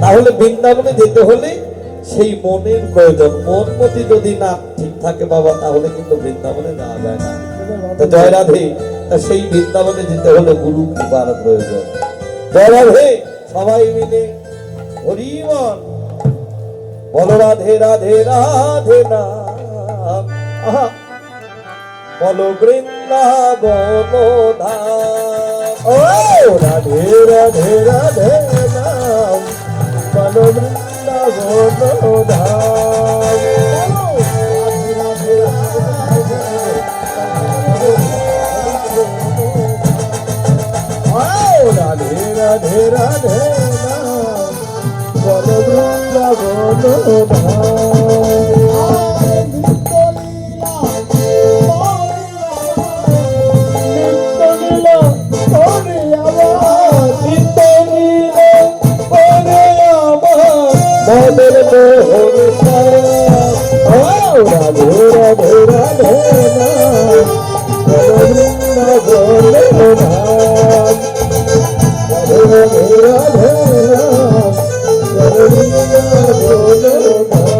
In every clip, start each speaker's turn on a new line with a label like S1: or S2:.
S1: তাহলে বৃন্দাবনে যেতে হলে সেই মনের প্রয়োজন। মন মতি যদি না ঠিক থাকে বাবা, তাহলে কিন্তু বৃন্দাবনে যাওয়া যায় না। তো জয় রাধে, তা সেই বৃন্দাবনে যেতে হলে গুরু কৃপার প্রয়োজন। জয় রাধে, সবাই মিলে হরি বল, বলো রাধে রাধে রাধে নাম, আহা বলো বৃন্দাবন ধাম। ও রাধে রাধে রাধে নাম, বলো বৃন্দাবন ধাম। রাধে রাধে রাধে নাম, বলো বৃন্দাবন ধাম। রাধে রাধে রাধে নাম, বলো বৃন্দাবন ধাম। রাধে রাধে রাধে নাম, বলো বৃন্দাবন ধাম।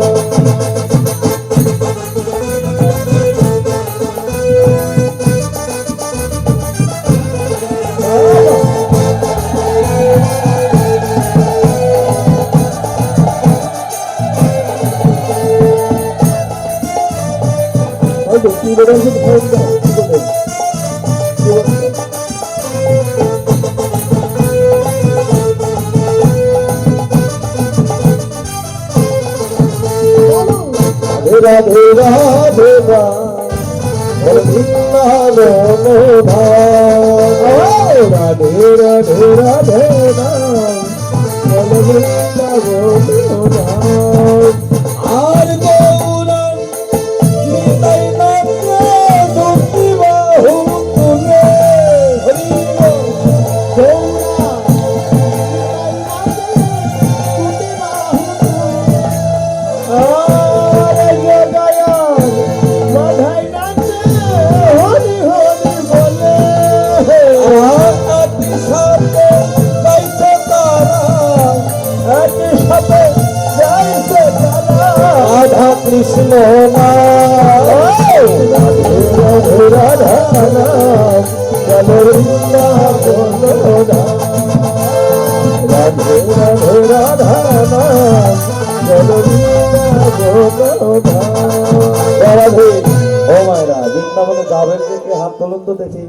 S1: কি বলে রাধে রাধে বৃন্দাবন ধাম। রাধে রাধে রাধে নাম, বৃন্দাবন ধাম। আর গৌরং নিতাই মাত্র দুটি বাহু তুলে, হরি বল, গৌরা কৃষ্ণ রাধে রাধা নাম, বলো বৃন্দাবন ধাম। রাধে রাধে রাধা নাম, বলো বৃন্দাবন ধাম। রাধে, ও মায়েরা, বৃন্দাবনে যাবেন কে হাত তুলুন তো দেখি।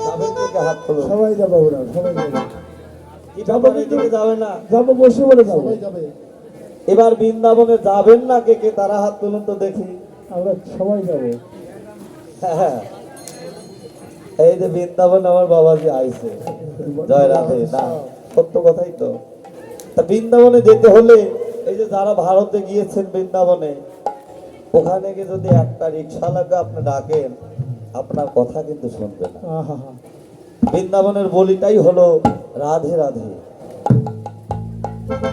S1: যাবেন কে হাত তুলুন। সবাই যাবো, ওরা সবাই যাবে। কি যাবো, এদিকে যাবে না? যাবো, বসে বলে যাবো। যাবে। এবার বৃন্দাবনে যাবেন না কে কে, তারা হাত তুলুন তো দেখি। আমরা সবাই যাবো। হ্যাঁ, এই যে বৃন্দাবনে আমার বাবাজি আইছে। জয় রাধে, না সত্য কথাই তো। তা বৃন্দাবনে যেতে হলে এই যে যারা ভারতে গিয়েছেন বৃন্দাবনে, ওখানে গিয়ে যদি একটা রিক্সাওয়ালাকে আপনি ডাকেন, আপনার কথা কিন্তু শুনবে না। বৃন্দাবনের বলিটাই হলো রাধে রাধে।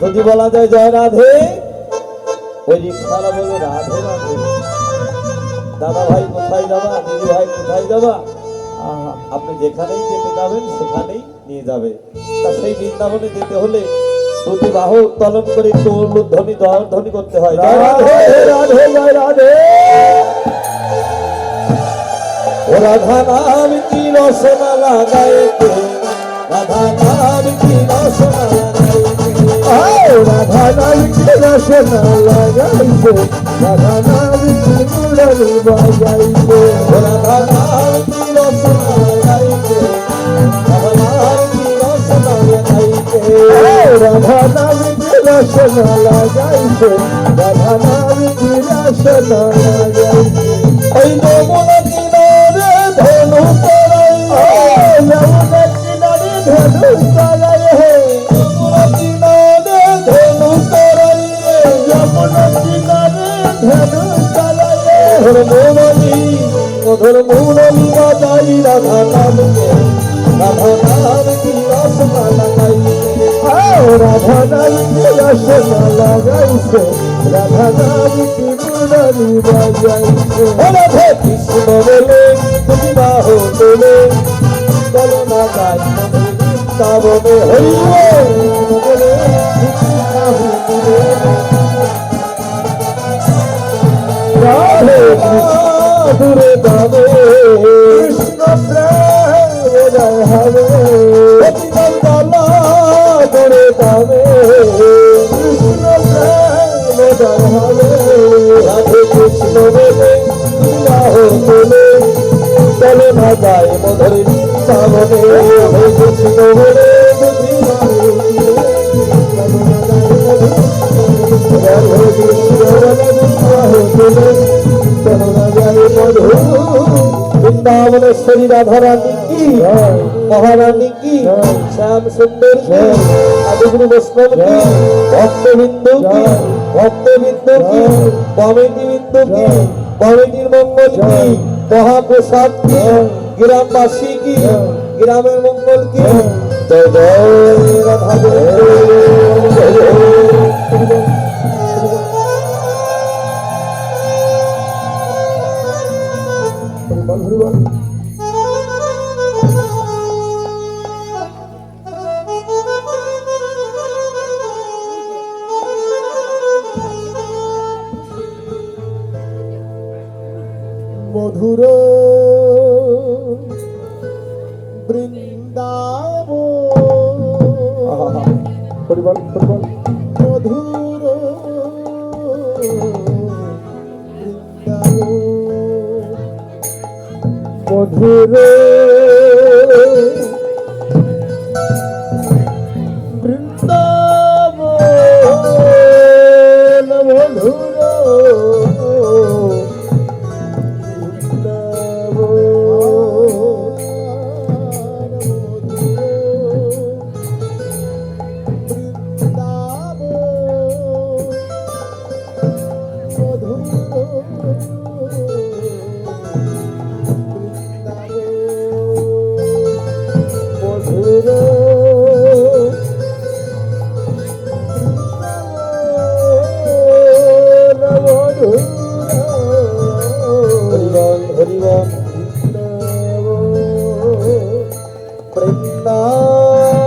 S1: যদি বলা যায় জয় রাধে, ওই রিক্সাওয়ালা বলে রাধে রাধে। দাদা ভাই কোথায় যাবা, দিদি ভাই কোথায় যাবা, আপনি যেখানেই যেতে যাবেন সেখানেই নিয়ে যাবে। তা সেই বৃন্দাবনে যেতে হলে দুটি বাহু উত্তোলন করে একটু ধ্বনি ধ্বনি করতে হয়। রাধে রাধে জয় রাধে। ও রাধা নাম কি রসনা লাগাইতে, রাধা নাম কি রসনা লাগাইতে, রাধা নাম কি রসনা লাগাইতে, রাধা নাম কি মুরলি বাজাইতে। রাধা নাম কি রসনা লাগাইতে, রাধা নাম কি রসনা লাগাইতে, রাধা নাম কি রসনা লাগাইতে, রাধা নাম কি রসনা লাগাইতে। ওই যমুনা কিনারে ধনু তরাই, যমুনা কিনারে ধনু তরাই, যমুনা কিনারে ধনু তরাই, যমুনা কিনারে ধনু তরাই। মুরলি মধুর মুরলি বাজাই, রাধা নামকে, রাধা নাম কি রসনা লাগাইছে, রাধা নাম কি রসনা লাগাইছে, রাধা নাম কি মুরলি বাজাইছে। রাধে কৃষ্ণ বলে তুমি বাহু তোলে, বলো না গাই বৃন্দাবনে, হরি বলে বলে বিবাহ বলে চলে না যায় মধুর বৃন্দাবনে হে কৃষ্ণ বলে বিবাহ রাধে কৃষ্ণ বলে বিবাহ বলে চলে না যায় মধুর বৃন্দাবনেশ্বরী রাধারানী কি মহারানী কি শ্যাম সুন্দর কি আদিগুরু বৈষ্ণব কি ভক্তবৃন্দ কি ভক্তবৃন্দ কি কমিটিবৃন্দ কি কমিটির মঙ্গল কি মহাপ্রসাদ কি গ্রামবাসী কি গ্রামের মঙ্গল কি জয় জয় রাধা মধুর বৃন্দাব পরিবার মধুর বৃন্দাব মধুর বৃন্দাব মধুর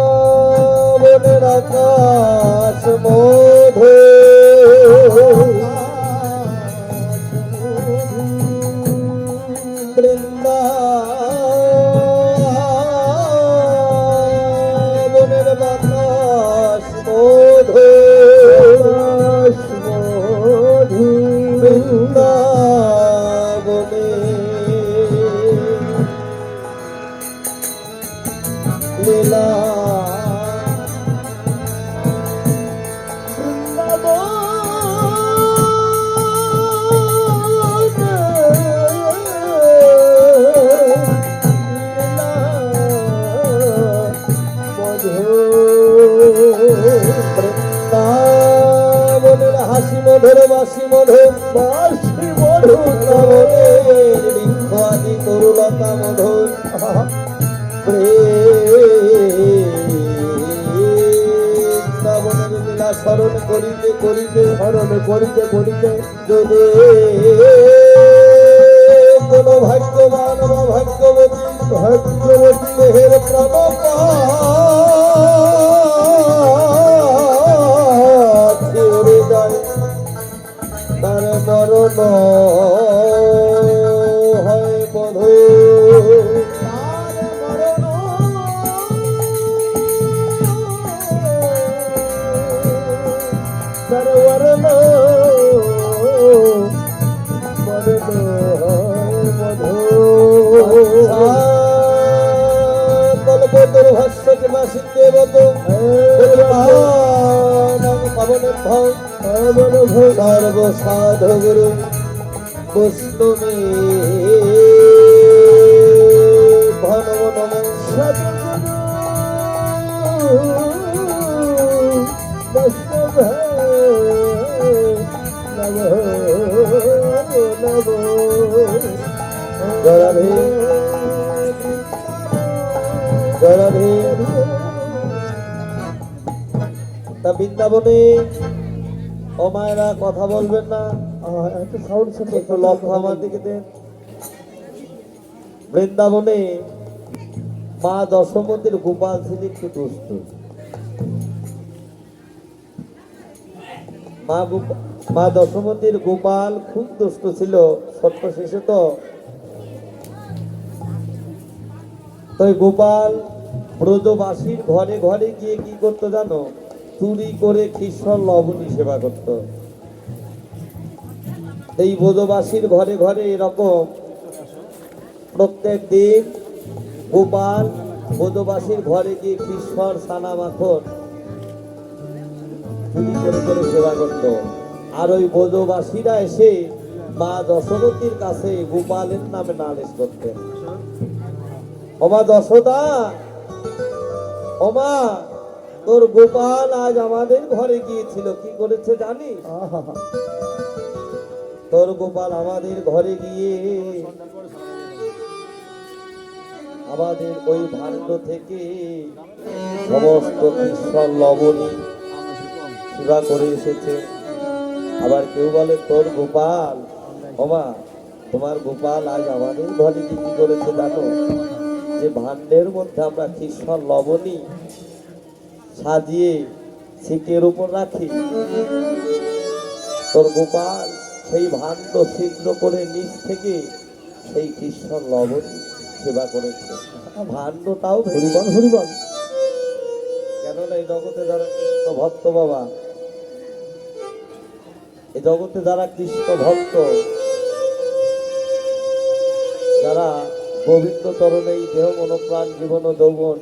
S1: বৃন্দাবনের আকাশ মধু বৃন্দাবনের বাতাস মধু বৃন্দাবনে লীলা বৃন্দাবনের হাসি মধুর বাসি মধুর বাসি মধুর বৃক্ষ আদি তরুলতা মধুর বৃন্দাবনের লীলা স্মরণ করিতে করিতে স্মরণ করিতে করিতে যদি কোন ভাগ্যবান বা ভাগ্যবতী দেহের প্রাণ উড়ে যায় তার মরণ হয় বধূ কল্পতরু ভাষ্য কিংবা সিদ্ধেবত সর্বসাধু গুরু বৈষ্ণবে ভন নম বৈষ্ণব নব নব রাধে রাধে। তা বৃন্দাবনে ও মায়েরা কথা বলবেন না, একটু সাউন্ড একটু লক্ষ্য আমার দিকে দেন। বৃন্দাবনে মা দশমতীর গোপাল ছিলেন একটু দুষ্ট। মা দশমতীর গোপাল খুব দুষ্ট ছিল, ছোট্ট শিশু তো। তাই গোপাল ব্রজবাসীর ঘরে ঘরে গিয়ে কি করতো জানো? চুরি করে খ্রিস্টান লবণী সেবা করত। এই বোধবাসীর ঘরে ঘরে এরকম প্রত্যেক দিন গোপাল বোধবাসীর ঘরে গিয়ে কৃষ্ণর ছানা মাখন চুরি করে করে সেবা করত। আর ওই বোধবাসীরা এসে মা দশরথীর কাছে গোপালের নামে নালিশ করতেন। ওমা দশদা, ওমা তোর গোপাল আজ আমাদের ঘরে গিয়েছিল, কি করেছে জানিস? তোর গোপাল আমাদের ঘরে গিয়ে আমাদের ওই ভাণ্ড থেকে সমস্ত কৃষ্ণ লবণী সেবা করে এসেছে। আবার কেউ বলে তোর গোপাল, ওমা তোমার গোপাল আজ আমাদের ঘরে গিয়ে কি করেছে জানো? যে ভাণ্ডের মধ্যে আমরা কৃষ্ণ লবণী সাজিয়ে ছিটের উপর রাখি, তোর গোপাল সেই ভাণ্ড ছিদ্র করে নিচ থেকে সেই কৃষ্ণ লবণী সেবা করেছে। ভাণ্ডটাও হরিবল হরিবল। কেননা এই জগতে যারা কৃষ্ণ ভক্ত বাবা, এই জগতে যারা কৃষ্ণ ভক্ত, যারা গোবিন্দ চরণে এই দেহ মনোপ্রাণ জীবন ও যৌবন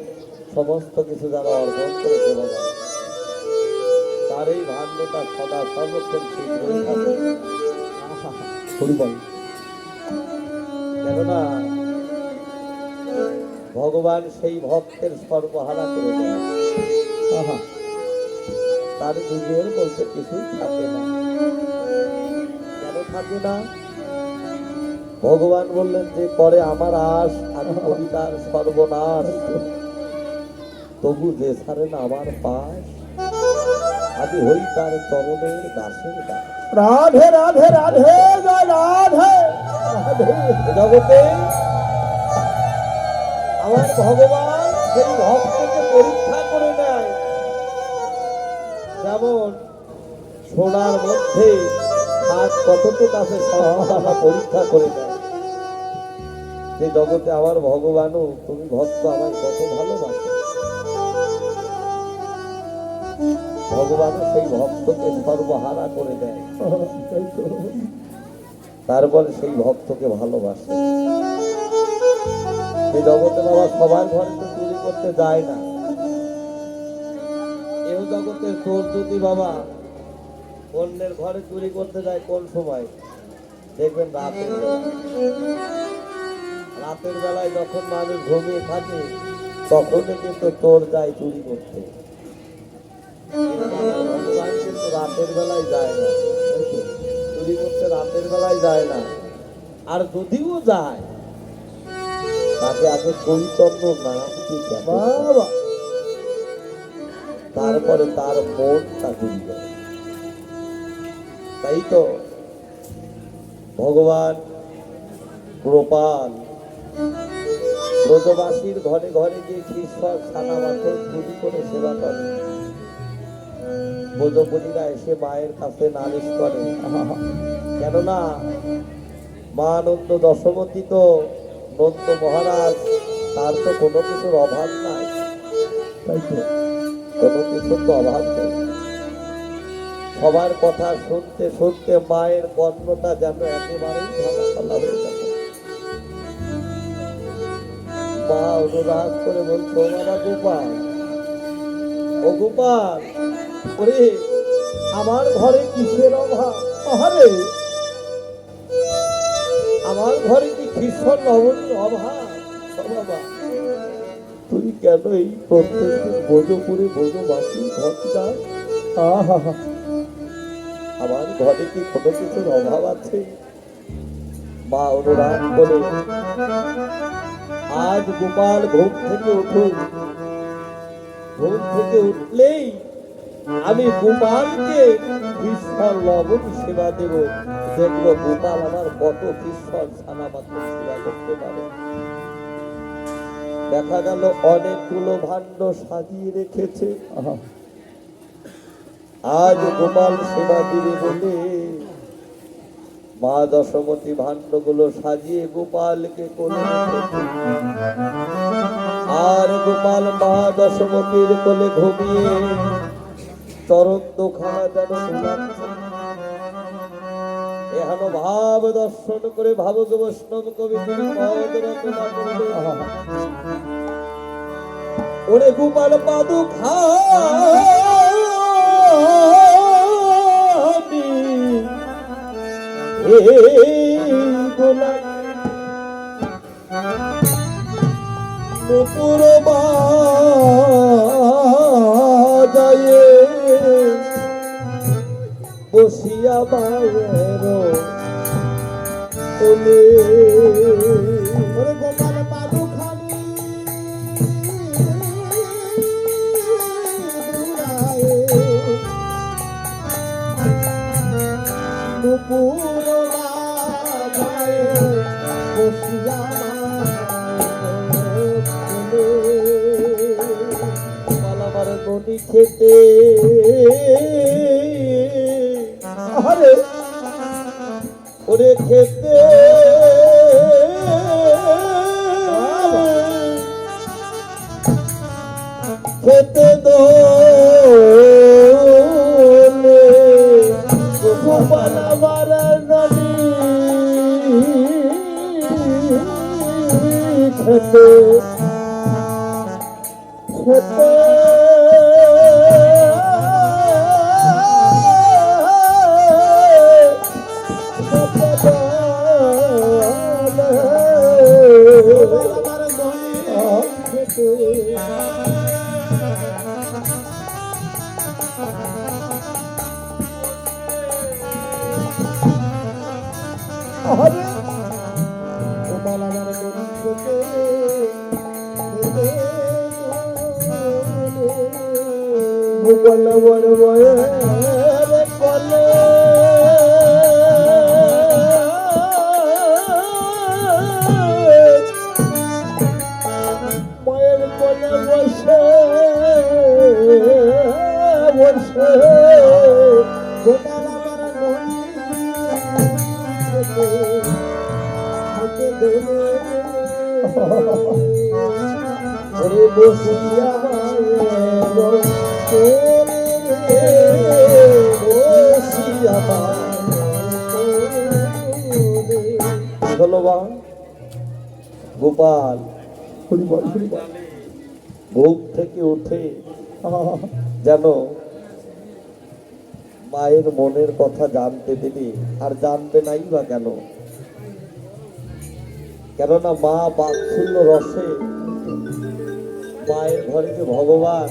S1: সমস্ত কিছু যারা অর্পণ করেছে বাবা, তার এই ভাণ্ডটা সদা সর্বক্ষণ শীঘ্রই থাকে। কেননা ভগবান সেই ভক্তের সর্বহারা করে দেয়, তার নিজের বলতে কিছুই থাকে না। কেন থাকে না? ভগবান বললেন যে করে আমার আশ আমি করি তার সর্বনাশ, তবু যে ছাড়ে না আমার পাশ আমি হই তার চরণের দাসের দাস। রাধে রাধে রাধে জয় রাধে। জগতে আমার ভগবান সেই ভক্তকে পরীক্ষা করে নেয়, যেমন সোনার মধ্যে আজ কতটুকু আছে সব পরীক্ষা করে নেয়। যে জগতে আমার ভগবানও তুমি ভক্ত আমায় কত ভালোবাসো, ভগবানও সেই ভক্তকে সর্বহারা করে দেয়, তারপরে সেই ভক্তকে ভালোবাসে। এই জগতে বাবা সবার ঘরে তো চুরি করতে যায় না। এও জগতে চোর যদি বাবা অন্যের ঘরে চুরি করতে যায় কোন সময় দেখবেন? রাতের বেলা। রাতের বেলায় যখন মানুষ ঘুমিয়ে থাকে তখনই কিন্তু চোর যায় চুরি করতে। ভগবান কিন্তু রাতের বেলায় যায় না চুরি করতে, রাতের বেলায় যায় না। আর যদিও যায় তাকে আগে চৈতন্য নাম দিতে বাবা, তারপরে তার মনটা ঘুরে যায়। তাই তো ভগবান কৃপাল ব্রজবাসীর ঘরে ঘরে গিয়ে কৃষ্ণর ছানা মাখন চুরি করে সেবা করে। ব্রজপতিরা এসে মায়ের কাছে নালিশ করে, কেননা মা নন্দ দশমতী তো নন্দ মহারাজ, তার তো কোনো কিছুর অভাব নাই, তাই তো কোনো কিছুর তো অভাব নেই। সবার কথা শুনতে শুনতে মায়ের কর্ণটা যেন একেবারেই ভালো হয়ে যাবে। মা অনুরাগ করে বলছো, বাবা গোপাল, ও গোপাল, ওরে আমার ঘরে কিসের অভাব? আরে আমার ঘরে কি কৃষ্ণ লবণের অভাব? বাবা তুই কেন এই প্রত্যেকদিন বোধপুরে বোধবাসী ঘর যাস? আমার ঘরে কি কোনো কিছুর অভাব আছে? মা অনুরাগ করে আজ গোপাল ঘুম থেকে উঠুক, ঘুম থেকে উঠলেই আমি গোপালকে কৃষ্ণর লবণ সেবা দেব, দেখবো গোপাল আমার কত কৃষ্ণর ছানা মাত্র সেবা করতে পারে। দেখা গেল অনেকগুলো ভাণ্ড সাজিয়ে রেখেছে, আজ গোপাল সেবা দিবে বলে মা দশমতী ভাণ্ডগুলো সাজিয়ে গোপালকে কোলে রেখেছে। আর গোপাল মা দশমতীর কোলে ঘুমিয়ে চরণ দুখানা যেন এহেন ভাব দর্শন করে ভাবক বৈষ্ণব কবি পদ রচনা করবে। ওরে গোপাল পাদু খানি নুপুর বাজায়ে বসিয়া মায়ের কোলে। ওরে গোপাল পাদু খানি নুপুর বাজায়ে বসিয়া আমার নদী খেতে আরে ওরে খেতে খেতে দোলে গোপাল আমার নদী খেতে খেতে গোপাল বড় বড় কলে মায়ের কোলে বসে বসে গোপাল আমার নদী বসিয়া গোপাল ঘুম থেকে উঠে যেন মায়ের মনের কথা জানতে পেরে, আর জানতে নাই বা কেন, কেননা মা বাৎসল্য রসে মায়ের ঘরে যে ভগবান,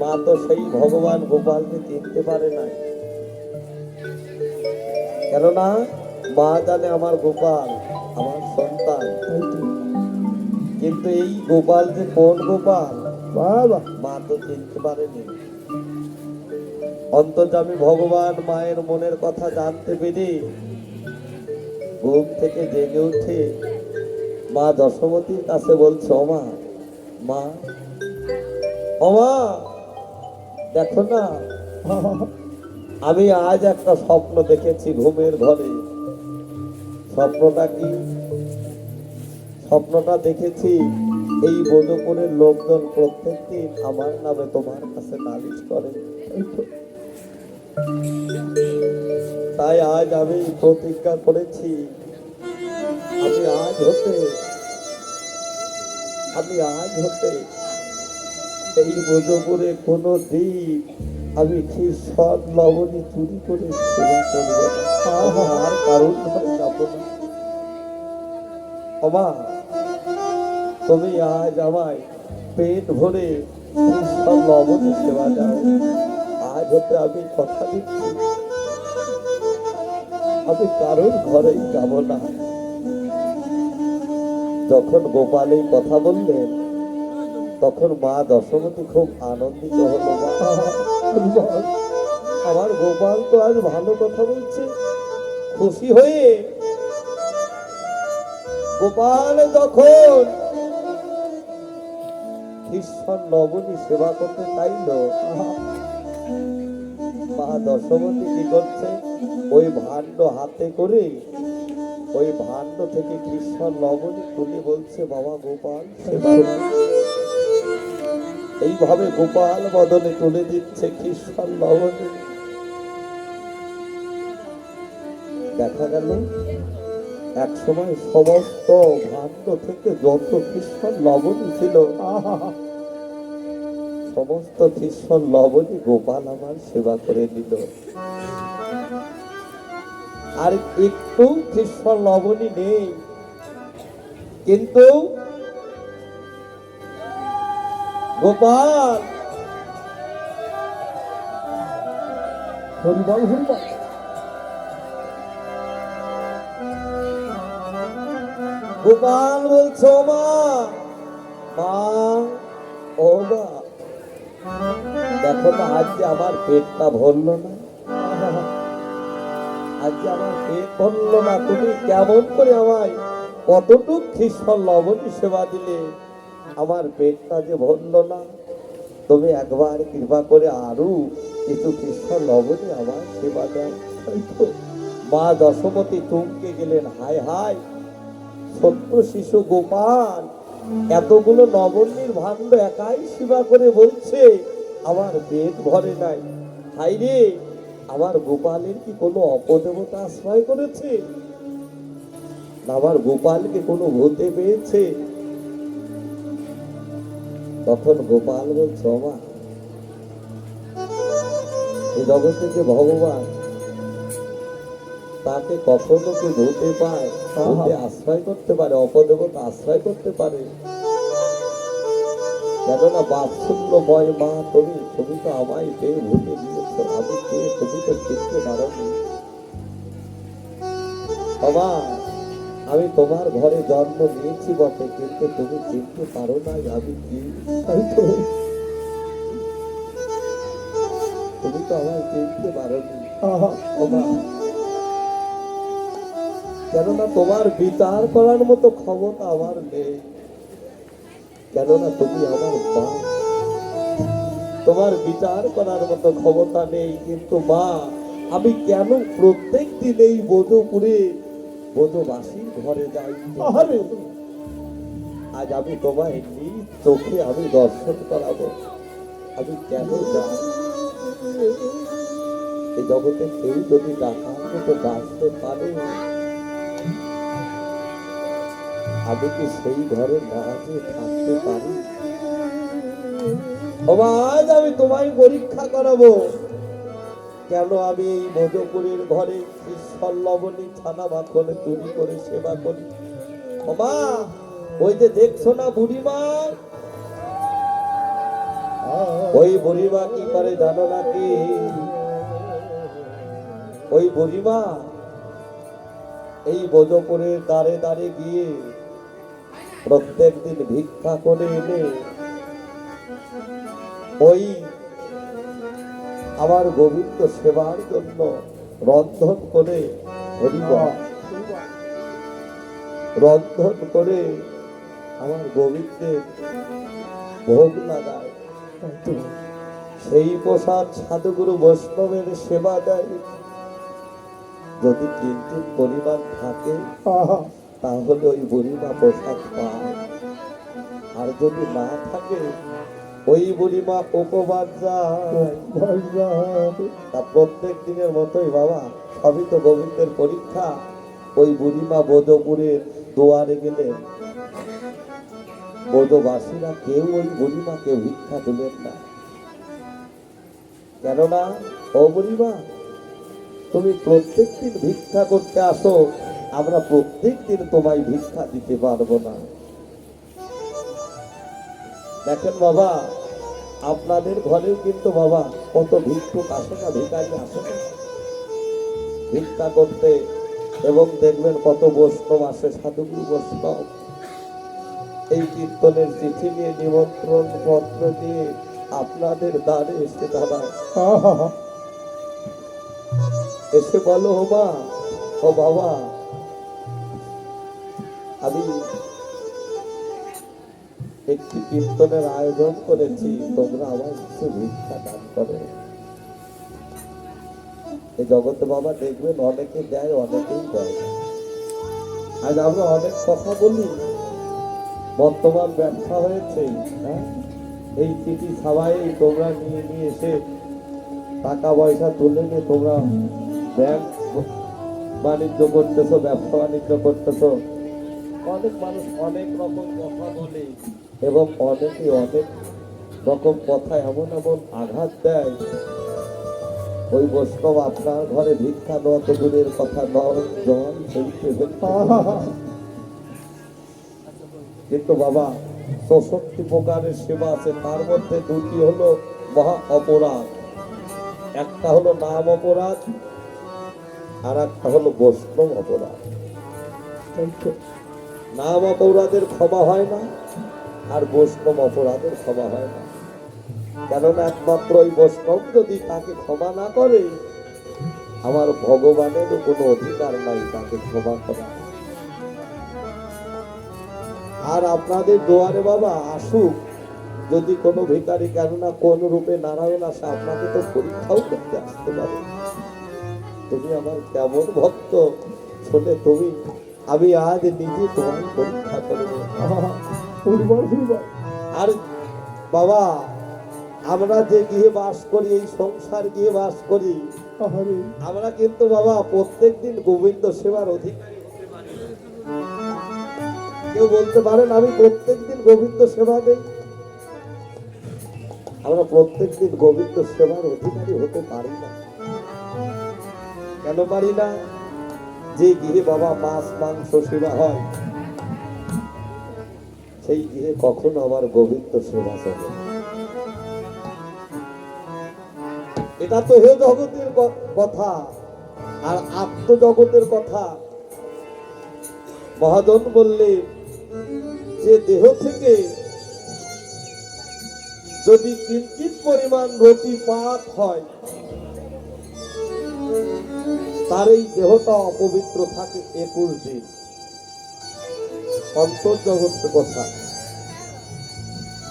S1: মা তো সেই ভগবান গোপালকে চিনতে পারে না, কেননা মা জানে আমার গোপাল আমার সন্তান, কিন্তু এই গোপাল যে কোন গোপাল মা তো চিনতে পারেনি। অন্তর্যামী ভগবান মায়ের মনের কথা জানতে পেরে ঘুম থেকে জেগে উঠে মা যশোমতীর কাছে বলছে, ওমা মা, ওমা দেখো না, আমি আজ একটা স্বপ্ন দেখেছি ঘুমের ঘরে। স্বপ্নটা কি? স্বপ্নটা দেখেছি এই বোধপুরের লোকজন প্রত্যেকদিন আমার নামে তোমার কাছে নালিশ করে, তাই আজ আমি প্রতিজ্ঞা করেছি আমি আজ হতে এই বোধপুরে কোনো দিন আমি ক্ষীর লবণী চুরি করে সেবা করবো না, আর কারণ ধরে যাবো না। ওমা তুমি আজ আমায় পেট ভরে ক্ষীর লবণী সেবা দাও। আজ হতে আমি কথা দিচ্ছি আমি কারোর ঘরেই যাব না। যখন গোপাল এই কথা বললেন তখন মা যশোমতী খুব আনন্দিত হলো। আমার গোপাল তো আজ ভালো কথা বলছে। খুশি হয়ে গোপাল যখন কৃষ্ণ লবণী সেবা করতে চাইল, মা যশোমতী কি করছে, ওই ভাণ্ড হাতে করে ওই ভাণ্ড থেকে কৃষ্ণ লবণী তুলে বলছে, বাবা গোপাল সেবা করো। এইভাবে গোপাল বদনে তুলে দিচ্ছে কৃষ্ণ লবণী। দেখা গেল এক সময় সমস্ত ভাণ্ড থেকে যত কৃষ্ণ লবণী ছিল, সমস্ত কৃষ্ণ লবণী গোপাল আমার সেবা করে নিল। আর একটু কৃষ্ণ লবণী নেই, কিন্তু গোপাল হরিবল হরিবল গোপাল বলছো মা, মা ও মা, দেখো না আজকে আমার পেটটা ভরলো না, আজকে আমার পেট ভরলো না, তুমি কেমন করে আমায় কতটুক কৃষ্ণ লবণী সেবা দিলে, আমার পেটটা যে ভরলো না, তুমি একবার কৃপা করে আরো কিছু কৃষ্ণ লবণী আমার সেবা দেন। মা দশমতী চমকে গেলেন, হায় হায়, ছোট্ট শিশু গোপাল এতগুলো নবনীর ভাণ্ড একাই সেবা করে বলছে আমার পেট ভরে নাই। হাই রে, আমার গোপালের কি কোনো অপদেবতা আশ্রয় করেছে, আমার গোপালকে কোনো ভূতে পেয়েছে? তখন গোপাল বলছে, মা এই জগতে যে ভগবান, তাকে কখনো কি ভূতে পায়, ভূতে আশ্রয় করতে পারে, অপদেবতা আশ্রয় করতে পারে? কেননা বাৎসল্যময় মা তুমি, তুমি তো আমায় পেয়ে ভূতে দিয়েছ, আমি পেয়ে তুমি তো চিনতে পারোনি। বাবা, আমি তোমার ঘরে জন্ম নিয়েছি বটে, কিন্তু তুমি চিনতে পারো না আমি কি, তুমি তো আমায় চিনতে পারোনি। কেননা তোমার বিচার করার মতো ক্ষমতা আমার নেই, কেননা তুমি আমার মা, তোমার বিচার করার মতো ক্ষমতা নেই। কিন্তু মা, আমি কেন প্রত্যেক দিন এই বোধপুরে বোধবাসীর ঘরে যাই? আজ আমি তোমায় নিজ চোখে আমি দর্শন করাবো, আমি কেন যাই? এই জগতে কেউ যদি ডাকার মতো বাঁচতে পারে, আমি কি সেই ঘরে না যে থাকতে পারি? আজ আমি তোমায় পরীক্ষা করাবো, কেন আমি এই মধুপুরের ঘরে ঈশ্বর লবণী ছানা মাখনে চুরি করে সেবা করি। মা, ওই যে দেখছো না বুড়িমা, ওই বুড়িমা কি করে জানো নাকি? ওই বুড়িমা এই বোধপুরের দ্বারে দ্বারে গিয়ে প্রত্যেক দিন ভিক্ষা করে এনে ওই আমার গোবিন্দ সেবার জন্য রন্ধন করে, রন্ধন করে আমার গোবিন্দের ভোগ লাগায়, সেই প্রসাদ সাধুগুরু বৈষ্ণবের সেবা দেয়। যদি কিঞ্চিত পরিমাণ থাকে তাহলে ওই বুড়িমা প্রসাদ পায়, আর যদি না থাকে ওই বুড়িমা উপবাস যায়। তা প্রত্যেক দিনের মতোই বাবা, সবই তো গোবিন্দের পরীক্ষা। ওই বুড়িমা বোধপুরের দুয়ারে গেলেন, বোধবাসীরা কেউ ওই বুড়িমাকে ভিক্ষা দিলেন না। কেননা ও বুড়িমা, তুমি প্রত্যেক দিন ভিক্ষা করতে আসো, আমরা প্রত্যেক দিন তোমায় ভিক্ষা দিতে পারবো না। দেখেন বাবা, আপনাদের ঘরেও কিন্তু বাবা কত ভিক্ষুক আসে না, ভিখারি আসে না ভিক্ষা করতে, এবং দেখবেন কত বৈষ্ণব আসে, সাধুগুরু বৈষ্ণব এই কীর্তনের চিঠি নিয়ে, নিমন্ত্রণ পত্র দিয়ে আপনাদের দ্বারে এসে দাঁড়ায়, এসে বলো, ও মা, ও বাবা, আমি একটি কীর্তনের আয়োজন করেছি, তোমরা আমার কিছু ভিক্ষা দান করো। এই জগতে বাবা দেখবেন অনেকে দেয়, অনেকেই দেয়। আজ আমরা অনেক কথা বলি, বর্তমান ব্যবসা হয়েছে, হ্যাঁ, এই চিঠি সবাই তোমরা নিয়ে নিয়ে এসে টাকা পয়সা তুলে নিয়ে তোমরা ব্যাংক বাণিজ্য করতেছো, ব্যবসা বাণিজ্য করতেছো, অনেক মানুষ অনেক রকম কথা বলে এবং অনেকে অনেক রকম কথা এমন এমন আঘাত দেয়। ওই বৈষ্ণব আপনার ঘরে ভিক্ষা দেওয়া তো দূরের কথা নয়, জল ফেলতে ফেলতে। কিন্তু বাবা ৬৪ প্রকারের সেবা আছে, তার মধ্যে দুটি হলো মহা অপরাধ। একটা হলো নাম অপরাধ, আর একটা হলো বৈষ্ণব অপরাধ। নাম অপরাধের ক্ষমা হয় না, আর বৈষ্ণব অপরাধের ক্ষমা হয় না। কেননা একমাত্র ওই বৈষ্ণব যদি তাকে ক্ষমা না করে, আমার ভগবানেরও কোনো অধিকার নাই তাকে ক্ষমা করা। আর আপনাদের দুয়ারে বাবা আসুক যদি কোনো ভিখারি, কেননা কোন রূপে নারায়ণ আসে, আপনাকে তো পরীক্ষাও করতে আসতে পারে। তুমি আমার কেমন ভক্ত শুনে তুমি, আমি আজ নিজে তোমার পরীক্ষা করবো। আর বাবা আমরা যে গৃহে বাস করি, এই সংসার গৃহে বাস করি, আমরা কিন্তু বাবা প্রত্যেকদিন গোবিন্দ সেবার অধিকারী হতে পারি। কেউ বলতে পারেন আমি প্রত্যেকদিন গোবিন্দ সেবা দেই? আমরা প্রত্যেকদিন গোবিন্দ সেবার অধিকারী হতে পারি না। কেন পারি না? যে গৃহে বাবা মাছ মাংস সেবা হয়, সেই গৃহে কখনো আমার গোবিন্দ সেবা চলে। এটা তো হে জগতের কথা, আর আত্মজগতের কথা। মহাজন বললে যে দেহ থেকে যদি কিঞ্চিত পরিমাণ রতিপাত হয়, তার এই দেহটা অপবিত্র থাকে 21 দিন। অন্তর্জগতের কথা।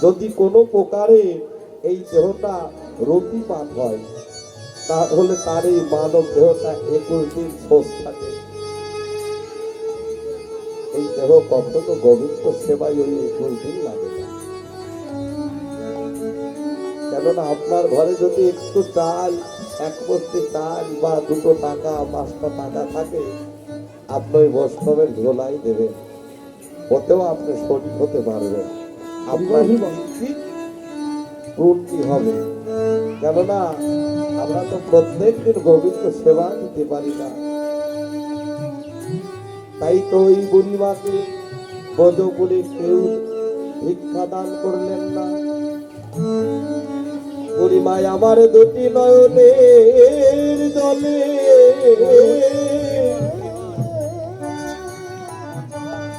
S1: যদি কোনো প্রকারে এই দেহটা রতিপাত হয়, তাহলে তার এই মানব দেহটা 21 দিন শোষ থাকে। এই দেহ কখনো গোবিন্দ সেবায় ওই 21 দিন লাগে না। কেননা আপনার ঘরে যদি একটু চাল, এক বস্তি চাল বা 2 টাকা 5টা টাকা থাকে, আপনি ওই বৈষ্ণবের ঝোলাই দেবেন, ওতেও আপনি শরীর হতে পারবেন, আপনার পূর্তি হবে। কেননা আমরা তো প্রত্যেকদিন গোবিন্দ সেবা দিতে পারি না। তাই তো ওই বুড়িমাকে ব্রজপুরে কেউ ভিক্ষা দান করলেন না। বুড়িমায় আমার 2টি নয়নের জলে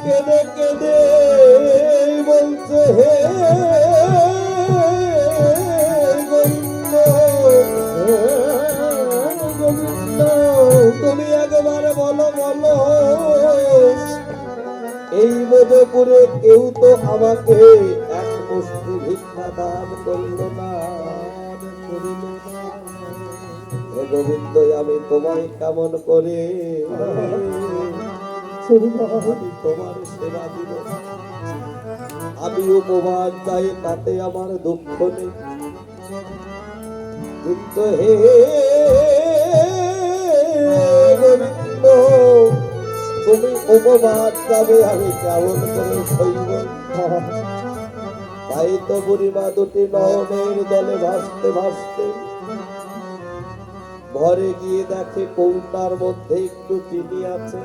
S1: কেঁদে কেঁদে বলছে, হে গোবিন্দ, গোবিন্দ তুমি একবারে বলো বলো, এই ব্রজপুরে কেউ তো আমাকে এক মুষ্টি ভিক্ষা দান করল না। হে গোবিন্দ, আমি তোমায় কেমন করে আমি তোমার সেবা দিব? আমি উপবাস যাই, তাতে আমার দুঃখ নেই, কিন্তু হে গোবিন্দ তুমি উপবাস যাবে, আমি কেমন করে সইব? তাই তো বুড়িমা 2টি নয়নের জলে ভাসতে ভাসতে ঘরে গিয়ে দেখে কৌটার মধ্যে একটু চিনি আছে।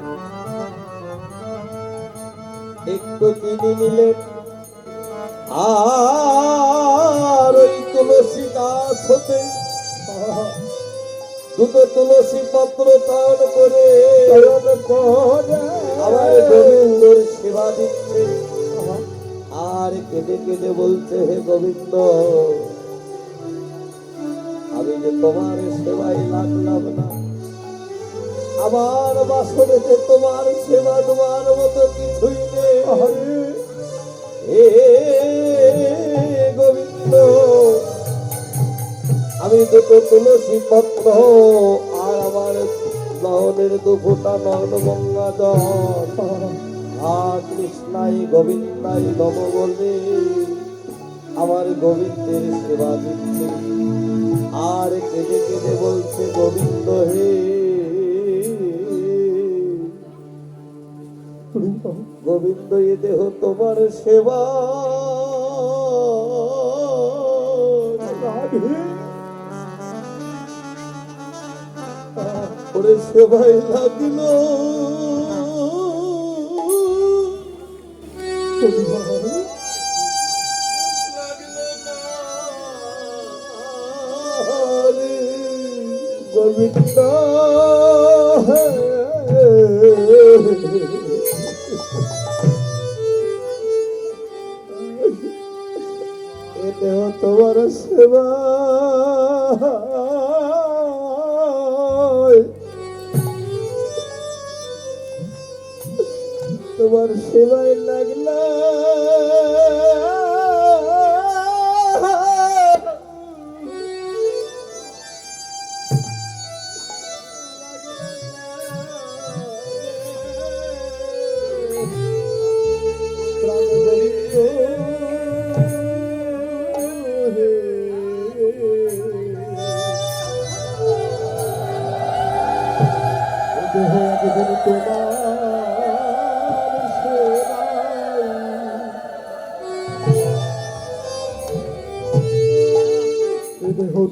S1: একটু চিনি নিলেন, আর ওই তুলসী গাছ হতে 2 তুলসী পত্র চয়ন করে আমার গোবিন্দর সেবা দিচ্ছে। আর কেঁদে কেঁদে বলছে, হে গোবিন্দ, আমি যে তোমার সেবায় লাগলাম না, আমার বাসনেতে তোমার সেবা দেওয়ার মতো কিছুই নেই। হে গোবিন্দ, আমি 2 তুলসী পত্র আর আমার নয়নের 2 ফোঁটা নয়ন গঙ্গা জল কৃষ্ণাই গোবিন্দাই নম বলে আমার গোবিন্দের সেবা দিচ্ছে। আর কেঁদে কেঁদে বলছে, গোবিন্দ হে গোবিন্দ এ দেহ তোমার সেবা ওরে সেবাই লাগিল গোবিন্দ এতেও তোমার সেবা তোমার সেবায় লাগলা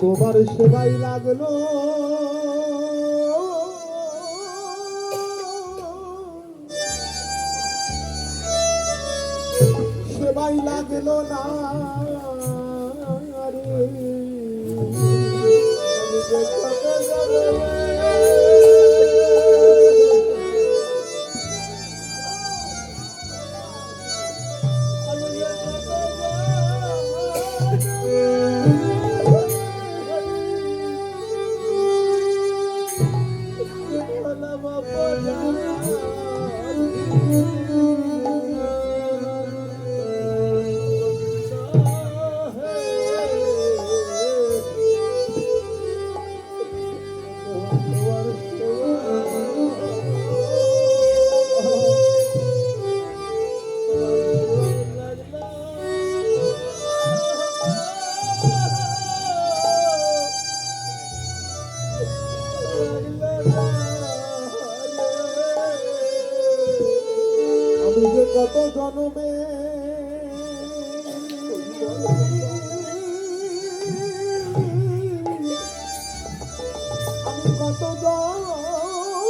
S1: তোমার সেবাই লাগলো সেবাই লাগলো না রে কত জন্মে আমি কত জন্মে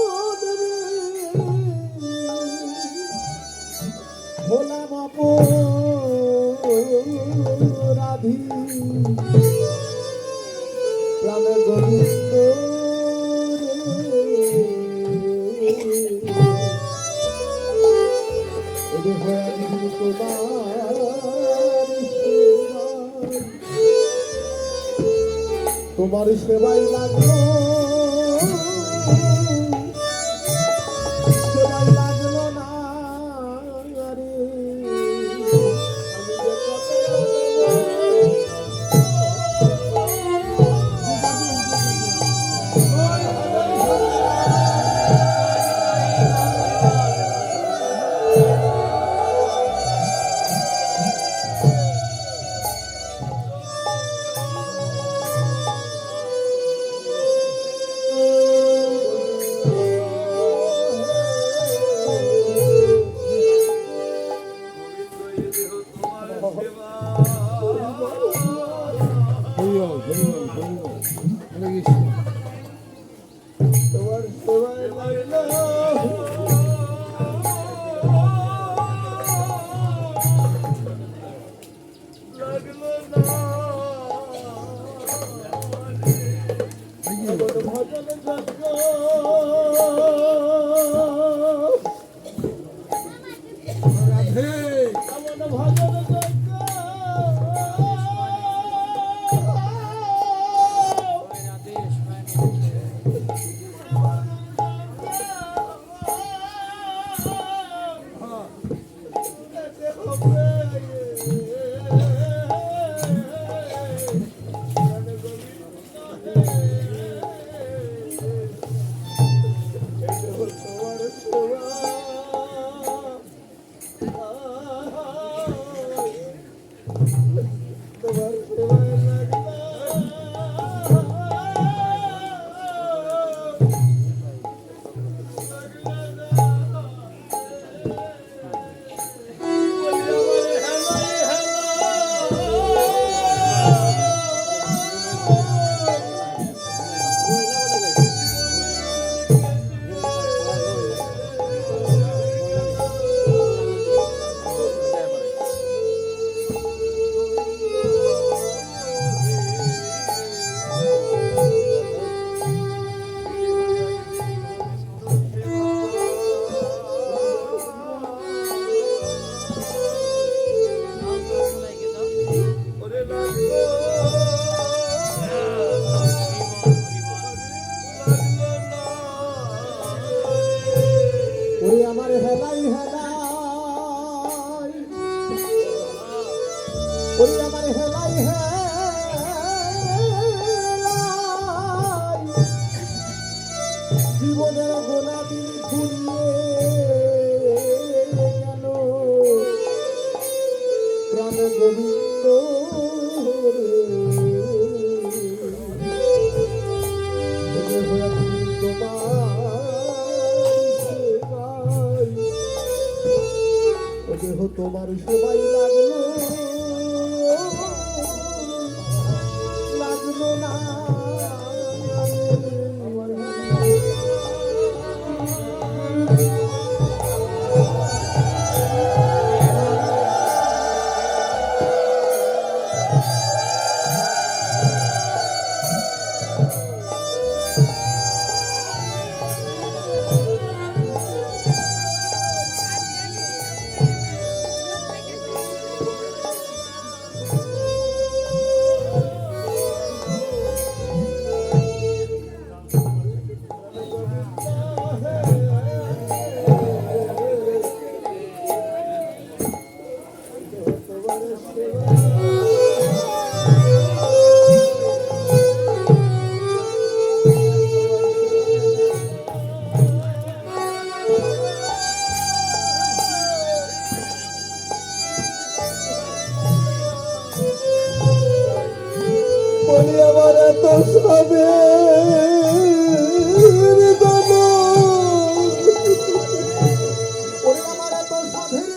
S1: হলাম অপরাধী প্রাণে গোবিন্দ তোমার সেবাই লাগলো সেবাই লাগলো না রে তোমার সেবাই লাগলো ভজন যজ্ঞ ভজন যজ্ঞ
S2: সেবাই লাগলো লাগলো না বলি আমার এত সবে আমার এত সাধের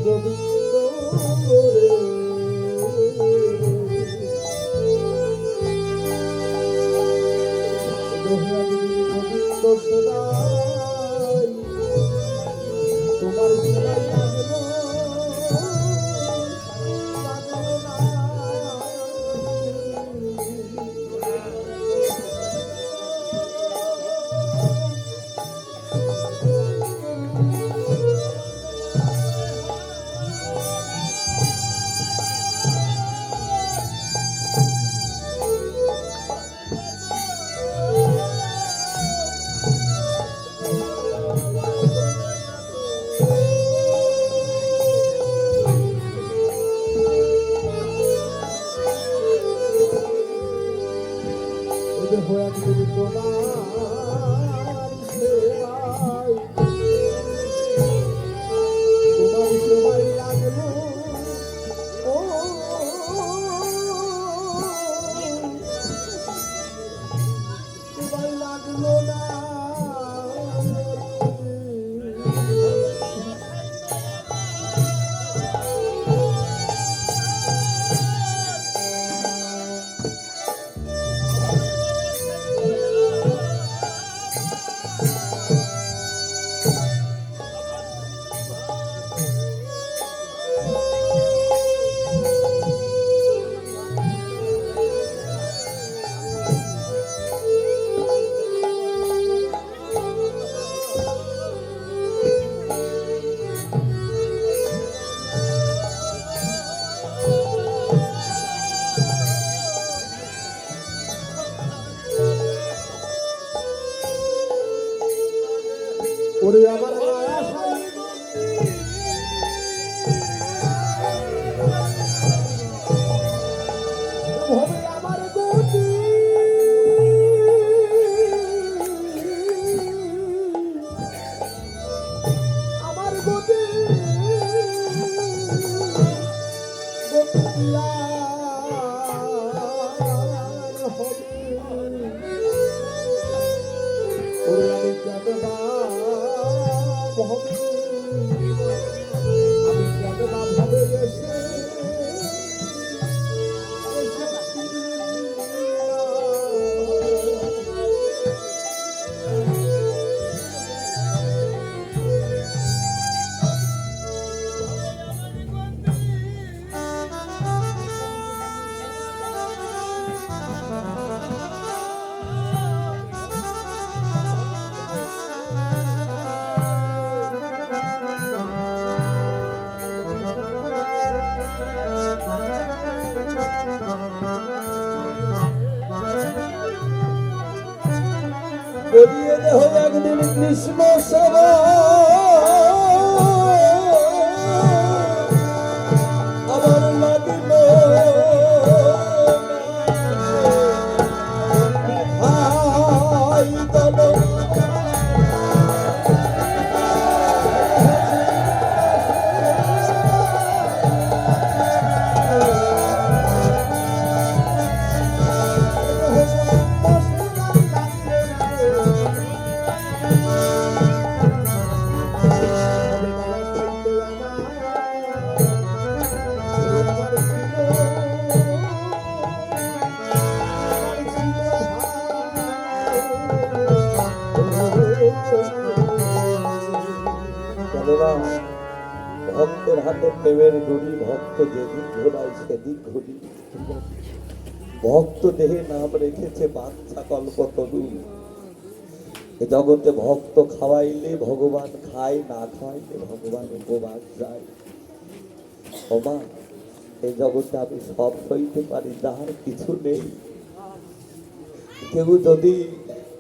S2: জন আমার গেল গোবিন্দ সেবাই তোমার সেবাই লাগলো লাগলো না হয়ে যদি তোমার সেবাই লাগলো ও সেবাই লাগলো না ওরে আমার মায়া হবে আমার গতি আমার গতি ওরে আমি কেন আমি কেননা ভাবে এসে বেরিয়ে দেহ একদিন কৃষ্ণ সেবা আমার লাগিল ভাই দল
S1: প্রেমের দড়ি ভক্ত যেদিন ঘোরায় সেদিন ঘুরি। ভক্ত দেহে নাম রেখেছে বাঞ্ছা কল্পতরু। এ জগতে ভক্ত খাওয়াইলে ভগবান খায়, না খাওয়াইলে ভগবান উপবাস যায়। ওমা, এই জগতে আমি সব সইতে পারি, যার কিছু নেই। কেউ যদি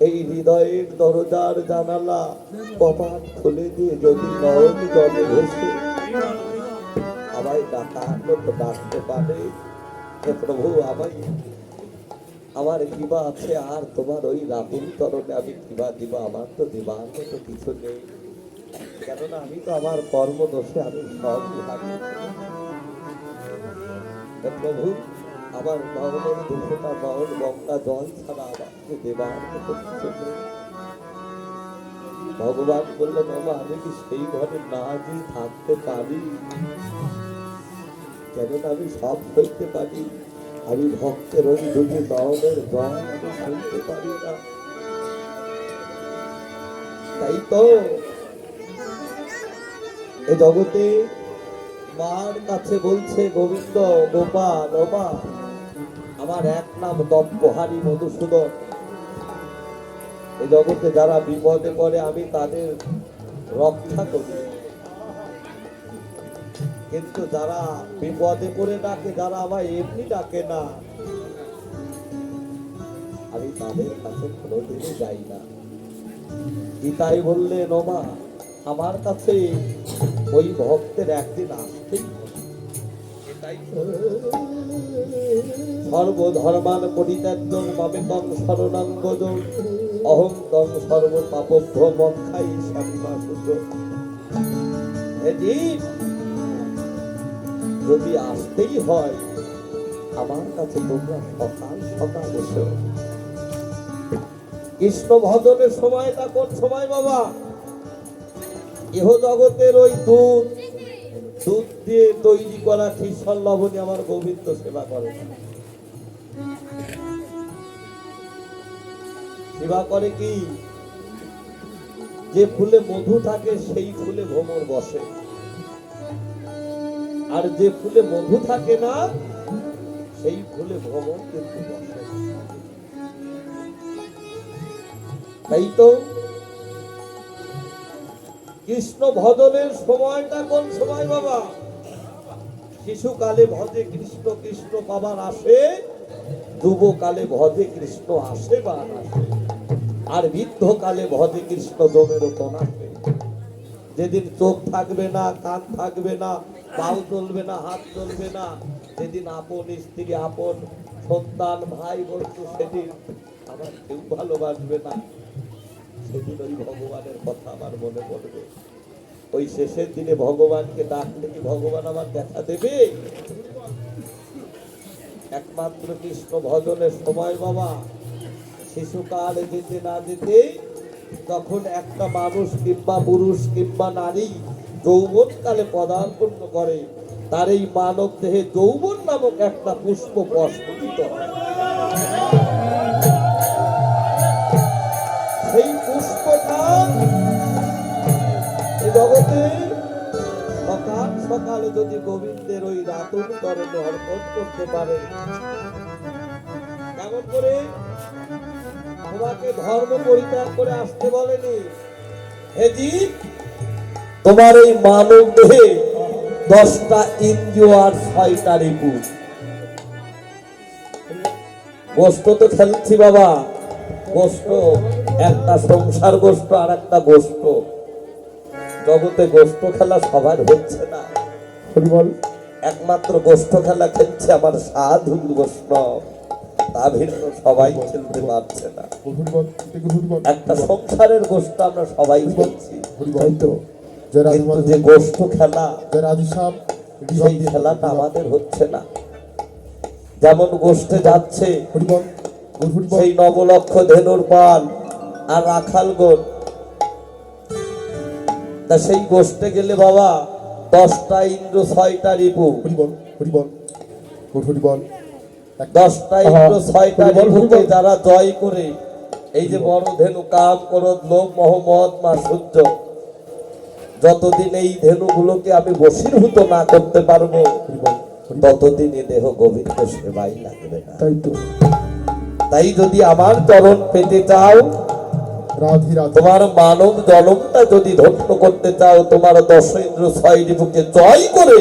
S1: এই হৃদয়ের দরজার জানালা কপাট খুলে দিয়ে যদি নয়ন জলে ভেসে আমায় ডাকার মতো ডাকতে পারে, হে প্রভু, আমার কিবা আছে, আর তোমার ওই রাতুল তরণে আমি কিবা দিব? আমার তো দিবার মতো কিছু নেই, কেননা আমি তো আমার কর্মদোষে আমি সব হারিয়েছি। হে প্রভু, আমার নয়নের দুঃখটা নয়ন গঙ্গা জল ছাড়া আমাকে দেবার মতো কিছু নেই। ভগবান বললেন, বাবা, আমি কি সেই ঘরে না যে থাকতে পারি? কেননা আমি সব সইতে পারি, আমি ভক্তের ওই দুটি নয়নের জল আমি সইতে পারি না। তাই তো এ জগতে মার কাছে বলছে গোবিন্দ, গোপাল, ওমা, আমার এক নাম দম্পহারী মধুসূদন। এ জগতে যারা বিপদে পড়ে আমি তাদের রক্ষা করি, কিন্তু যারা বিপদে পড়ে ডাকে, যারা আমায় এমনি ডাকে না, আমি তাদের কাছে কোনোদিনই যাই না। গীতাই বললেন, ওমা, আমার কাছে ওই ভক্তের একদিন আসতেই হবে। এটাই সর্বধর্মান পরিত্যাজ্যং মামেকং শরণং ব্রজ অহং তং সর্ব পাপভ্য মক্ষাই স্বামীমাসুত। হে জীব, যদি আসতেই হয় আমার কাছে তোমরা সকাল সকাল এসো। কৃষ্ণ ভজনের সময়টা কোন সময় বাবা? ইহ জগতের ওই দুধ দিয়ে তৈরি করা খিসল লবণী আমার গোবিন্দ সেবা করে। সেবা করে কি? যে ফুলে মধু থাকে সেই ফুলে ভ্রমর বসে, আর যে ফুলে মধু থাকে না সেই ফুলে ভ্রমর কিন্তু বসে। তাই তো কৃষ্ণ ভজনের সময়টা কোন সময় বাবা? শিশুকালে ভজে কৃষ্ণ, কৃষ্ণ পাবার আসে, যুবকালে ভজে কৃষ্ণ আসে বা আসে, আর বৃদ্ধকালে ভজে কৃষ্ণ দমের ওপর আসে। যেদিন চোখ থাকবে না, কান থাকবে না, পাও চলবে না, হাত চলবে না, যেদিন আপন স্ত্রী, আপন সন্তান, ভাই বন্ধু, সেদিন আমার কেউ ভালোবাসবে না। সেদিন ওই ভগবানের কথা আমার মনে পড়বে। ওই শেষের দিনে ভগবানকে ডাকলে কি ভগবান আমার দেখা দেবে? একমাত্র কৃষ্ণ ভজনের সময় বাবা শিশুকাল যেতে না যেতে, তখন একটা মানুষ কিংবা পুরুষ কিংবা নারী যৌবনকালে পদার্পণ করে, তার এই মানব দেহে যৌবন নামক একটা পুষ্প প্রস্ফুটিত হয়। সেই পুষ্পটা এই জগতে সকাল সকালে যদি গোবিন্দের ওই রাতুল তরণে অর্পণ করতে পারে, কেমন করে? তোমাকে ধর্ম পরিত্যাগ করে আসতে বলেনি। হে জীব, তোমার এই মানব দেহে 10টা ইন্দ্রিয় আর 6টা রিপু। গোষ্ঠ তো খেলছি বাবা, গোষ্ঠ একটা সংসার গোষ্ঠ আর একটা গোষ্ঠ। জগতে গোষ্ঠ খেলা সবার হচ্ছে না, একমাত্র গোষ্ঠ খেলা খেলছে আমার সাধু বৈষ্ণব, তা ভিন্ন সবাই খেলতে পারছে না। একটা সংসারের গোষ্ঠ আমরা সবাই খেলছি, কিন্তু যে গোষ্ঠ খেলা সেই খেলাটা আমাদের হচ্ছে না। যেমন গোষ্ঠে যাচ্ছে সেই নবলক্ষ ধেনুর পাল আর রাখাল গোল, তা সেই গোষ্ঠে গেলে বাবা 10টা ইন্দ্র 6টা রিপু। 10টা ইন্দ্র 6টা রিপুকে যারা জয় করে, এই যে বড় ধেনু, কাম, ক্রোধ, লোভ, মোহ, মদ, মাৎসর্য, যতদিন এই ধেনুগুলোকে আমি বশীভূত না করতে পারবো ততদিন এ দেহ গোবিন্দ সেবাই লাগবে না।
S2: তাই তো
S1: তাই যদি আমার চরণ পেতে চাও,
S2: রাধে রাধে
S1: তোমার মানব জনমটা যদি ধন্য করতে চাও, তোমার দশ ইন্দ্র ছয় রিপুকে জয় করে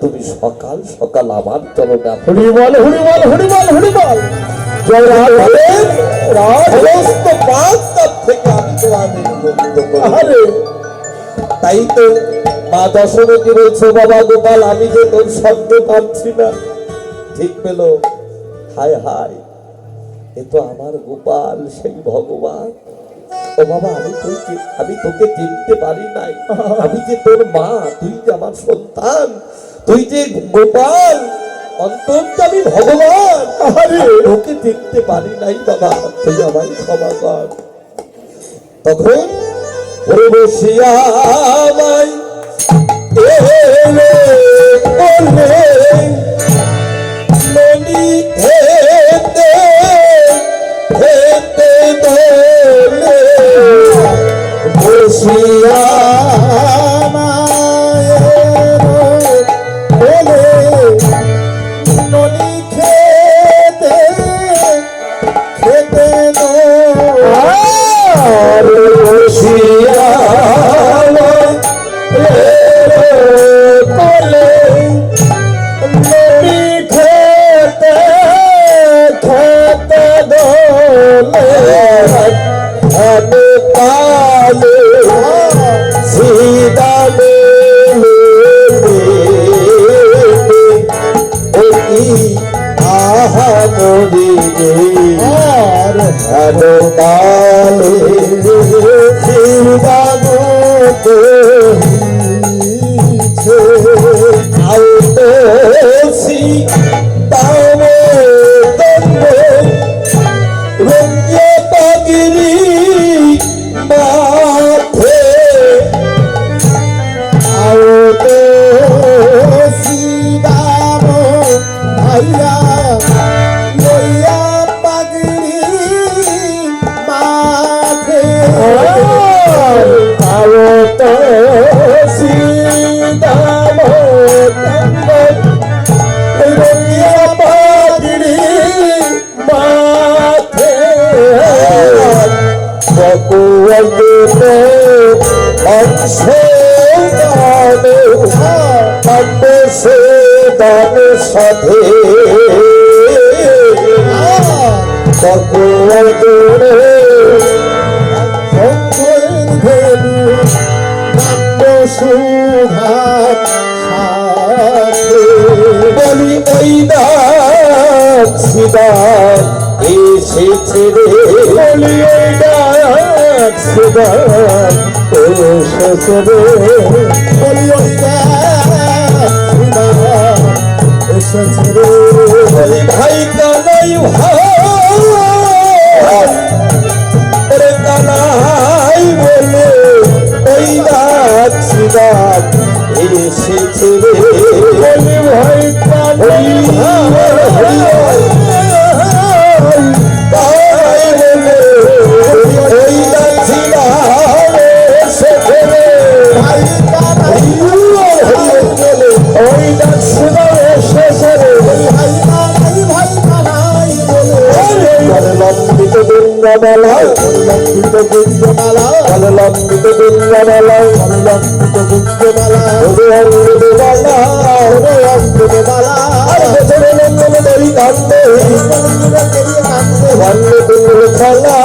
S1: তুমি সকাল সকাল আমার চরণে আসো।
S2: হরিবল হরিবল হরিবল হরিবল
S1: জয় রাধে। সমস্ত পাপ তাপ থেকে আমি তোমাদের মুক্ত করে
S2: আরে
S1: তাই তো মা দশরথী বলছে, বাবা গোপাল আমি যে তোর শব্দ পাচ্ছি না। ঠিক পেল, হায় হায় এ তো আমার গোপাল, সেই ভগবান। ও বাবা আমি তোকে চিনতে পারি নাই, আমি যে তোর মা, তুই যে আমার সন্তান, তুই যে গোপাল অন্তর্যামী ভগবান, তোকে চিনতে পারি নাই বাবা, তুই আমায় ক্ষমা কর। তখন ওরে বসিয়া আমায় এলে বলে মনি খেতে খেতে দোলে বসিয়া
S2: বলে ননি খেতে খেতে
S1: বসিয়া বলে মনি খেতে খেতে দোলে আমি পালে সীতা আহা মরি গে কালে সীতা আউতোষি তামে রঙ্গে পাগিরি মাথে
S2: আউতোষি দাম ভাইয়া লইয়া পাগড়ি মাথে
S1: আউতোষি দাম রঙ্গে পাগিরি মাথে বকুয়াতে অংশ দানে কাব্যে সে দানে সাধে বকুয়াতে
S2: শঙ্করের ধেনু নাম্য সুধা সাথে
S1: বলি ওই ডাক সিদার এসেছে রে, বলি ওই ডাক সিদার এসেছে রে,
S2: বলি ওই এসেছে রে
S1: বলি ভাই কানাই ভাই ওরে কানাই বলে ওই ডাক সিদার এসেছে রে, বলি ভাই কানাই ভাই তাই বলে ওই ডাক সিদার এসেছে রে,
S2: ভাই কানাই
S1: ওই ডাক সিদার এসেছে রে,
S2: ভাই কানাই বলে
S1: লম্বিত বৃন্দামালা
S2: লম্বিত গুঞ্জমালা
S1: লম্বিত বৃন্দামালা
S2: লম্বিত গুঞ্জমালা
S1: অঙ্গমালা
S2: অঙ্গমালা
S1: আর বছরে লঙ্ঘন দেরি কান্দে বন্যে কুমুল খেলা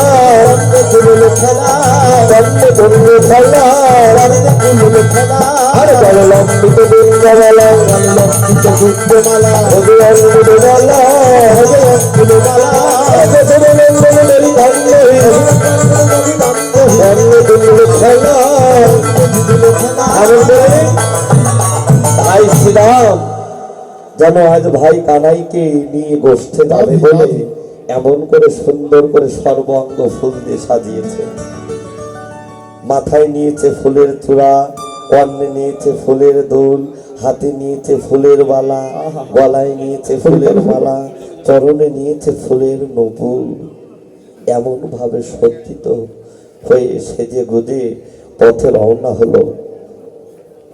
S1: বন্যে কুমুল খেলা আর বল লম্বিত বৃন্দামালা
S2: লম্বিত গুঞ্জমালা
S1: অঙ্গমালা আর বছরে লঙ্ঘন দেরি কান্দে বন্যে কুমুল খেলা ভাই শ্রীরাম যেন আজ ভাই কানাইকে নিয়ে গোষ্ঠে যাবে বলে এমন করে সুন্দর করে সর্বাঙ্গ ফুল দিয়ে সাজিয়েছে। মাথায় নিয়েছে ফুলের চূড়া, কর্ণে নিয়েছে ফুলের দুল, হাতে নিয়েছে ফুলের বালা, গলায় নিয়েছে ফুলের মালা, চরণে নিয়েছে ফুলের নূপুর। এমন ভাবে সজ্জিত হয়ে সেজে গুজে পথে রওনা হলো।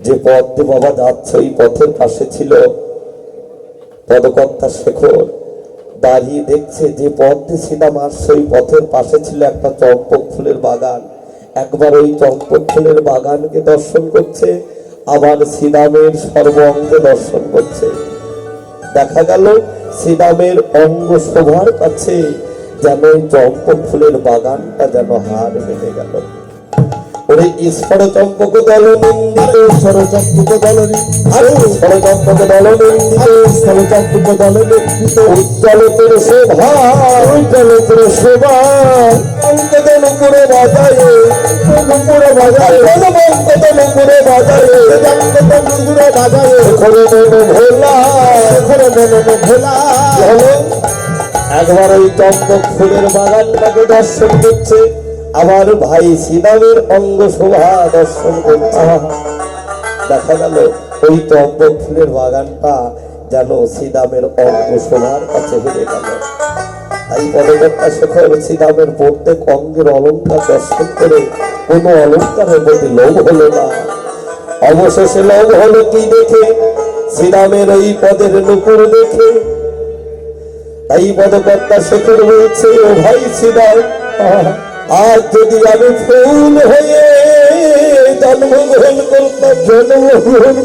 S3: যে পথ দিয়ে বাবা যাচ্ছে ওই পথের পাশে ছিল পদকর্তা শেখর। দাঁড়িয়ে দেখছে যে পথ দিয়ে শ্রীরাম আসছে ওই পথের পাশে ছিল একটা চম্পক ফুলের বাগান। একবার ওই চম্পক ফুলের বাগানকে দর্শন করছে, আবার শ্রীরামের সর্ব অঙ্গে দর্শন করছে। দেখা গেল শ্রীরামের অঙ্গ শোভার কাছে যেন ওই চম্পক ফুলের বাগানটা যেন হার মেনে গেল। ওরে ঈশ্বর চম্পক দল নিন্দিত,
S2: ঈশ্বর চম্পক দল
S3: আরে ঈশ্বর চম্পক দল নিন্দিত,
S2: ঈশ্বর চম্পক দল নিন্দিত
S3: উজ্জ্বল তোর শোভা,
S2: উজ্জ্বল তোর শোভা
S3: অঙ্কত নুপুরে বাজায়,
S2: নুপুরে বাজায়
S3: অঙ্কত নুপুরে বাজায়,
S2: অঙ্কত নুপুরে বাজায়
S3: এখনো মন ভোলা,
S2: এখনো মন ভোলা।
S3: একবার ওই চম্পক ফুলের বাগানটাকে দর্শন করছে, আবার ভাই শ্রীরামের অঙ্গ শোভা দর্শন করছে। দেখা গেল ওই চম্পক ফুলের বাগানটা যেন শ্রীরামের অঙ্গ শোভার কাছে হেরে গেল। তাই পদকর্তা শেখর শ্রীরামের প্রত্যেক অঙ্গের অলঙ্কার দর্শন করে কোনো অলঙ্কারের প্রতি লোভ হলো না। অবশেষে লোভ হলো কি দেখে? শ্রীরামের ওই পদের নুপুর দেখে। তাই পদকর্তা শেখর বলছে, ও ভাই শ্রীরাম, আর যদি আমি ফুল হয়ে জন্মগ্রহণ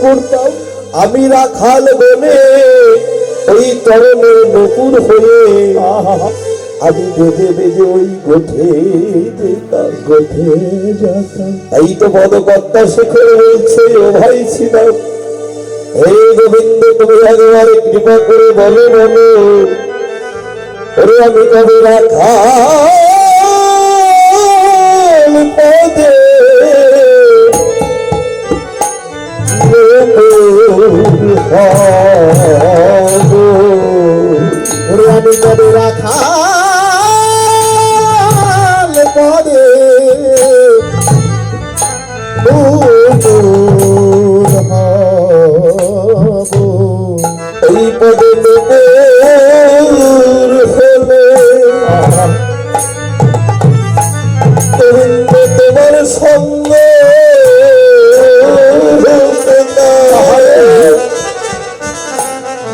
S3: করতাম, আমি রাখাল বনে ওই চরণের নুপুর হয়ে আমি বেঁধে বেঁধে ওই গোঠে যেতাম, গোঠে যেতাম। এই তো পদকর্তা শেখর বলছে, ও ভাই শ্রীরাম, হে গোবিন্দ, তুমি একবার কৃপা করে বলো বলো, ওরে আমি কবে রাখাল পদে
S2: ওরে আমি কবে রাখাল পদে
S3: ওই পদে নুপুর হলে গোবিন্দ তোমার সঙ্গ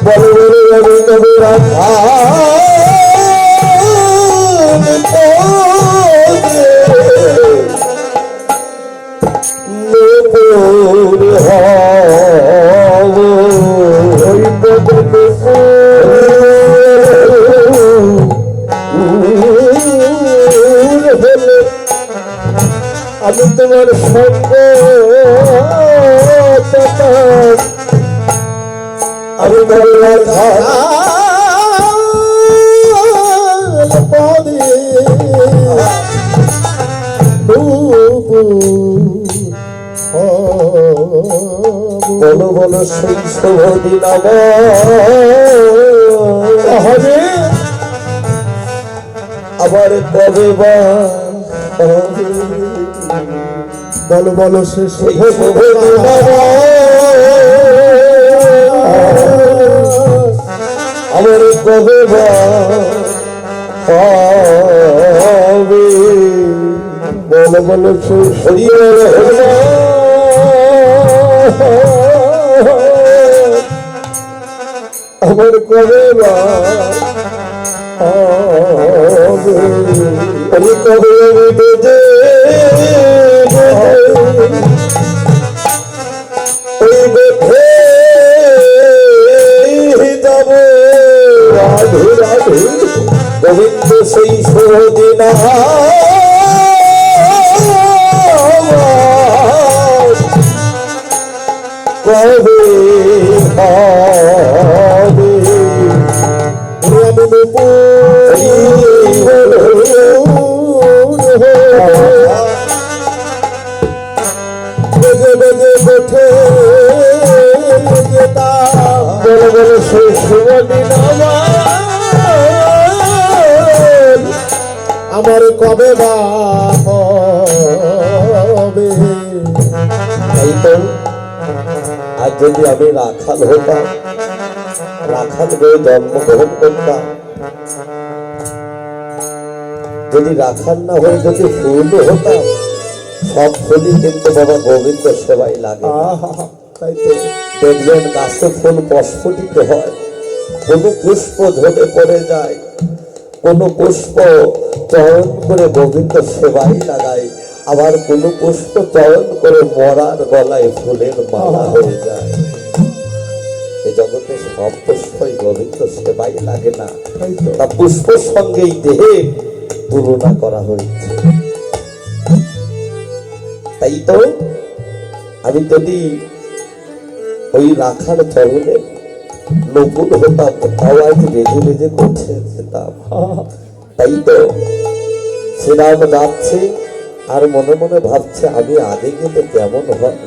S3: বড় বড় আমি কবে রাখাল পদে নুপুর হব। ওই পদে হলে আমি তোমার সঙ্গ পেতাম, আমি কবে রাখাল
S2: পদে
S3: বলো বলো সেই শুভ দিন হবে, আবার কবে বা হবে?
S2: বলো বলো সে
S3: সেই শুভ দিন আবার কবে বা হবে? বলো বলো সেই শরীর আমার কবে বা হবে? আমি কবে আমি বেঁধে ওই বেঁধে যাব রাধে রাধে গোবিন্দ সেই শুভদিন কবে হবে? আমি বেগে বেগে বেঠে যেতাম, বলে বলে সেই শুভদিন
S2: আমার কবে বা হবে?
S3: তাই তো আজ যদি আমি রাখাল হতাম, রাখাল হয়ে জন্মগ্রহণ করতাম, যদি রাখাল না হয়ে যদি ফুল হতাম, সব ফুলই কিন্তু বাবা গোবিন্দ সেবাই লাগে না।
S2: তাই তো
S3: দেখবেন গাছে ফুল প্রস্ফুটিত হয়, কোনো পুষ্প ঝরে পড়ে যায়, কোনো পুষ্প চয়ন করে গোবিন্দ সেবাই লাগায়, আবার কোনো পুষ্প চয়ন করে মরার গলায় ফুলের মালা হয়ে যায়। এই জগতে সব পুষ্পই গোবিন্দ সেবাই লাগে না,
S2: তাই তো
S3: তা পুষ্পের সঙ্গেই দেহে তুলনা করা হয়েছে। তাই তো আমি যদি ওই রাখার চরণে নকুল হতাম, তাও আজ বেজে বেজে করছে যেতাম। তাই তো শ্রীরাম যাচ্ছে আর মনে মনে ভাবছে আমি আগে গেলে কেমন হয়।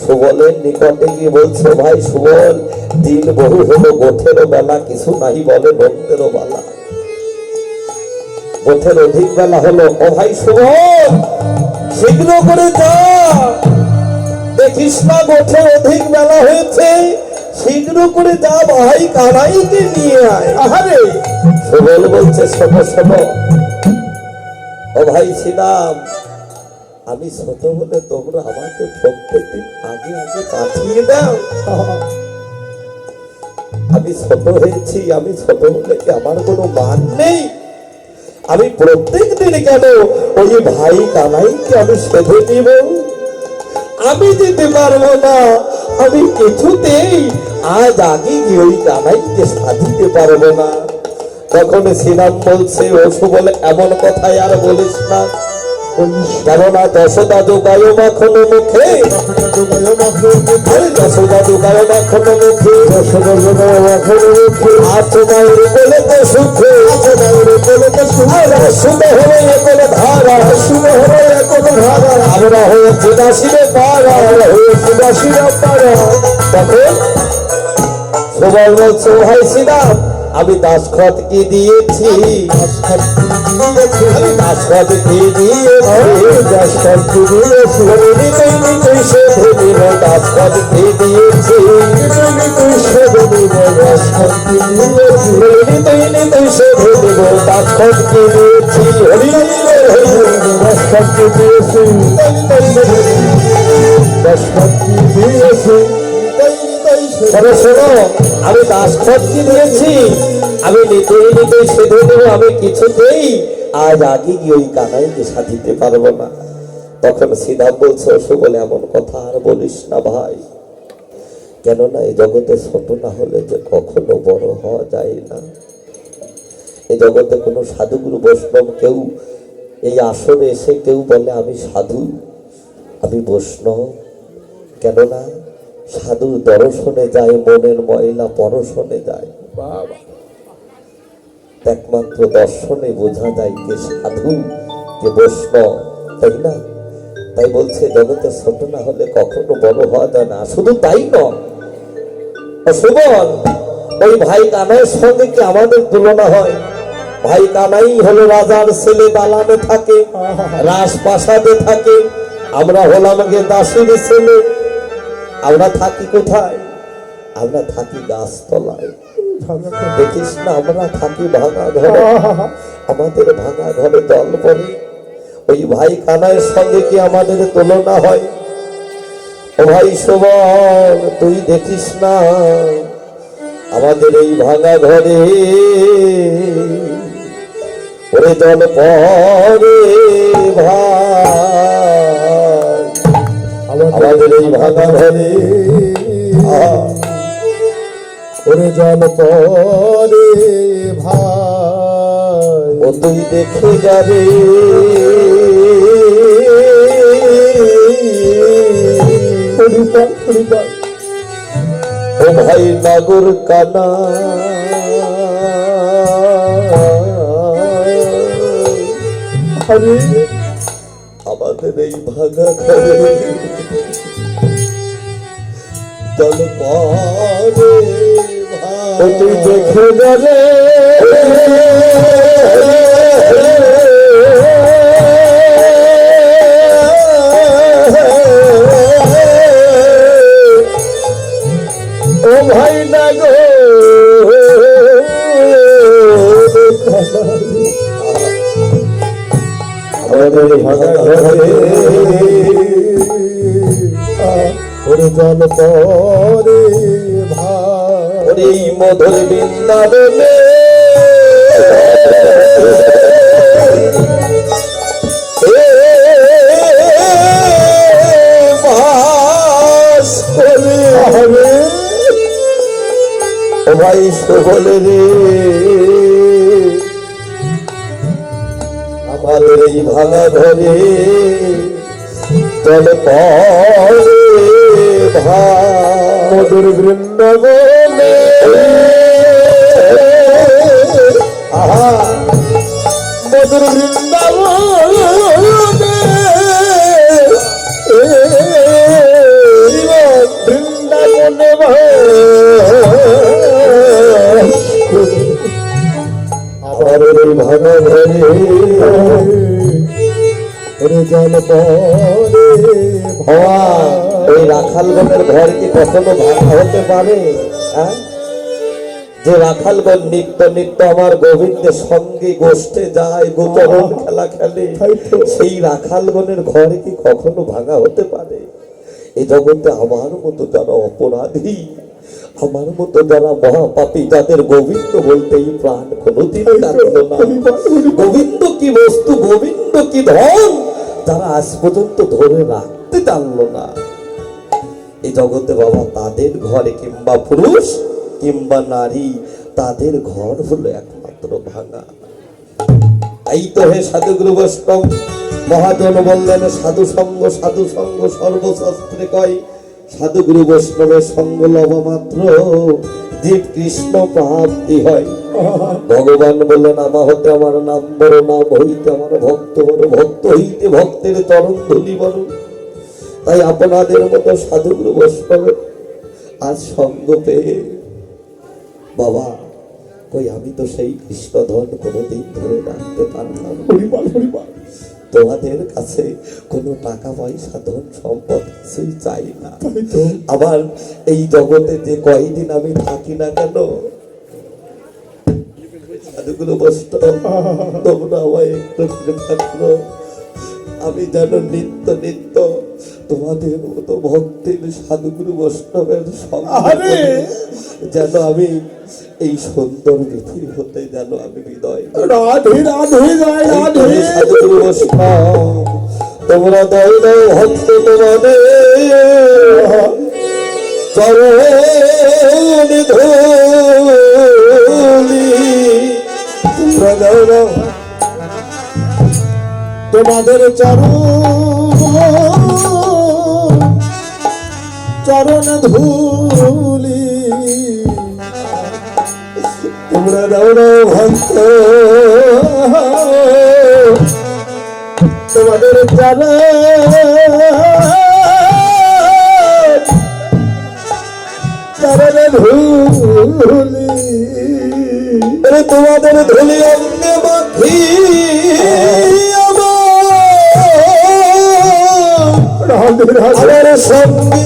S3: সুবলের নিকটে গিয়ে বলছে, ভাই সুবল, দিন বহু হলো, গোঠেরও বেলা কিছু নাই বলে নন্দেরও বেলা, গোঠের অধিক বেলা হলো। ও ভাই সুবল, শীঘ্র করে যা, দেখিস না গোঠে অধিক বেলা হয়েছে, শীঘ্র করে যা, ভাই কানাইকে নিয়ে আয়। আরে সুবল বলছে, শোনো শোনো, ও ভাই শ্রীরাম, আমি ছোট বলে তোমরা আমাকে প্রত্যেকদিন আগে আগে পাঠিয়ে দাও। আমি ছোট হয়েছি, আমি ছোট বলে কি আমার কোনো মান নেই? আমি প্রত্যেক দিন কেন ওই ভাই কানাইকে আমি সেধে নিব? আমি যেতে পারবো না, আমি কিছুতেই আজ আগে গিয়ে ওই কানাইকে সাধিতে পারবো না। তখন শ্রীরাম বলছে, ওসু বলে এমন কথাই আর বলিস না, কেননা যশোদা যোগায় মাখন মুখে, যশোদা যোগায় মাখন মুখে, যশোদা যোগায় মাখন মুখে, আছো মায়ের বলে তো সুখে, আছো মায়ের বলে তো সুখে, শুনে হলে এখন ধারা, শুনে হলে এখন ধারা, আমরা হয়েছি দাসিরে পাড়া, আমরা হয়েছি দাসিরে পাড়া। তখন সুবল বলছে, ভাই শ্রীরাম, আমি দাসখত কি দিয়েছি, আমি দাসখত কি দিয়েছি, দাসখত কি দিয়েছি, তুই সেধে নিব, দাসখত কি দিয়েছি, তুই সেধে নিব, দাসখত কি দিয়েছি, তুই সেধে নিব, দাসখত কি দিয়েছি, হরি দাসখত কি দিয়েছি, দাসখত কি দিয়েছি। শোনো শোনো, আমি দাসখত কি দিয়েছি, আমি নিতেই নিতেই সেধে দেব, আমি কিছুতেই আজ আগে গিয়ে ওই কানাইকে সাধিতে পারবো না। তখন শ্রীরাম বলছে, সুবল এমন কথা আর বলিস না ভাই, কেননা এই জগতে ছোট না হলে যে কখনো বড় হওয়া যায় না। এই জগতে কোনো সাধুগুরু বৈষ্ণব কেউ এই আসনে এসে কেউ বলে আমি সাধু, আমি বৈষ্ণব, কেননা সাধুর দর্শনে যায় মনের ময়লা পরশনে যায়। বাবা, একমাত্র দর্শনে বোঝা যায় কে সাধু কে বৈষ্ণব, তাই না? তাই বলছে জগতে ছোট না হলে কখনো বড় হওয়া যায় না। শুধু তাই নয়, সুবল, ওই ভাই কানাইয়ের সঙ্গে কি আমাদের তুলনা হয়? ভাই কানাই হলো রাজার ছেলে, দালানে থাকে, রাজপ্রাসাদে থাকে, আমরা হলাম গে দাসীর ছেলে। আমরা থাকি কোথায়? আমরা থাকি গাছতলায়। দেখিস না, আমরা থাকি ভাঙা ঘরে, আমাদের ভাঙা ঘরে জল পড়ে। ওই ভাই কানাইয়ের সঙ্গে কি আমাদের তুলনা হয়? ও ভাই সুবল, তুই দেখিস না আমাদের এই ভাঙা ঘরে ওরে জল পড়ে ভাই, আমাদের এই ভাঙা ঘরে
S2: ওরে জল পরে ভাই,
S3: ও তুই দেখে যাবে ও ভাই নাগর কানা, আমাদের এই ভাঙা ঘরে জল পরে ভাই, তুই দেখে যাবে ও ভাই না গো, আমাদের ভাঙা ঘরে
S2: ওরে জল পরে ভাই
S3: ওরে এই মধুর বৃন্দাবনে বাস করে ও ভাই সকলে রে আমাদের এই ভাঙা ঘরে জল পরে ভাই
S2: মধুর বৃন্দাবনে
S3: আহা
S2: মধুর বৃন্দাবনে বৃন্দাবনে
S3: আমার এই ভাঙা ঘরে
S2: ওরে জল পরে
S3: হওয়া ওই রাখালগণের ঘর কি কখনো ভাঙা হতে পারে? হ্যাঁ, যে রাখালগণ নিত্য নিত্য আমার গোবিন্দের সঙ্গে গোষ্ঠে যায়, গোচরণ খেলা খেলে, সেই রাখালগণের ঘরে কি কখনো ভাঙা হতে পারে? এই জগতে আমার মতো যারা অপরাধী, আমার মতো যারা মহাপাপী, যাদের গোবিন্দ বলতেই প্রাণ কোনোদিন কাটল না, গোবিন্দ কি বস্তু, গোবিন্দ কি ধন, যারা আজ পর্যন্ত ধরে রাখতে জানলো না, এই জগতে বাবা তাদের ঘরে কিংবা পুরুষ কিংবা নারী, তাদের ঘর হলো একমাত্র ভাঙা। এই তো হে সাধুগুরু বৈষ্ণব মহাজন বললেন, সাধু সঙ্গ সর্বশাস্ত্রে কয়, সাধুগুরু বৈষ্ণবের সঙ্গ লবা মাত্র জীব কৃষ্ণ প্রাপ্তি হয়। ভগবান বললেন, আমা হতে আমার নাম বড়, নাম হইতে আমার ভক্ত বড়, ভক্ত হইতে ভক্তের চরণ ধুলি বড়। তাই আপনাদের মতো সাধুগুরু বৈষ্ণবের আজ সঙ্গ পেয়ে বাবা, কই আমি তো সেই কৃষ্ণ ধন কোনোদিন ধরে রাখতে পারলাম। তোমাদের কাছে কোনো টাকা পয়সা ধন সম্পদ কিছুই চাই না। আবার এই জগতে যে কয়দিন আমি থাকি না কেন, সাধুগুরু বৈষ্ণব তোমরা আমায় একটু কৃপা করো, আমি যেন নিত্য নিত্য তোমাদের মতো ভক্তের সাধুগুরু বৈষ্ণবের সঙ্গে যেন আমি এই সুন্দর পৃথিবী হতে যেন আমি বিদায়।
S2: রাধে রাধে জয় রাধে।
S3: সাধুগুরু বৈষ্ণব তোমরা দয় দাও ভক্ত তোমাদের চরণ ধুলি, তোমরা দাও দাও
S2: তোমাদের চরণ ধুলি,
S3: তোমরা দাও দাও ভক্ত
S2: তোমাদের চরণ ধুলি,
S3: তোমাদের ধুলি অঙ্গে মাখি
S2: রাধে রাধে।
S3: আমার সঙ্গে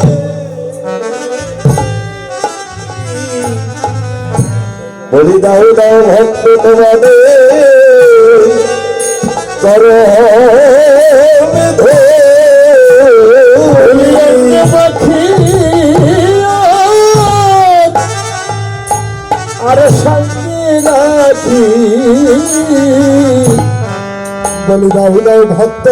S3: বলি দাও দাও ভক্ত তোমাদের চরণ ধুলি
S2: আর সঙ্গে রাখি, বলি দাও দাও ভক্ত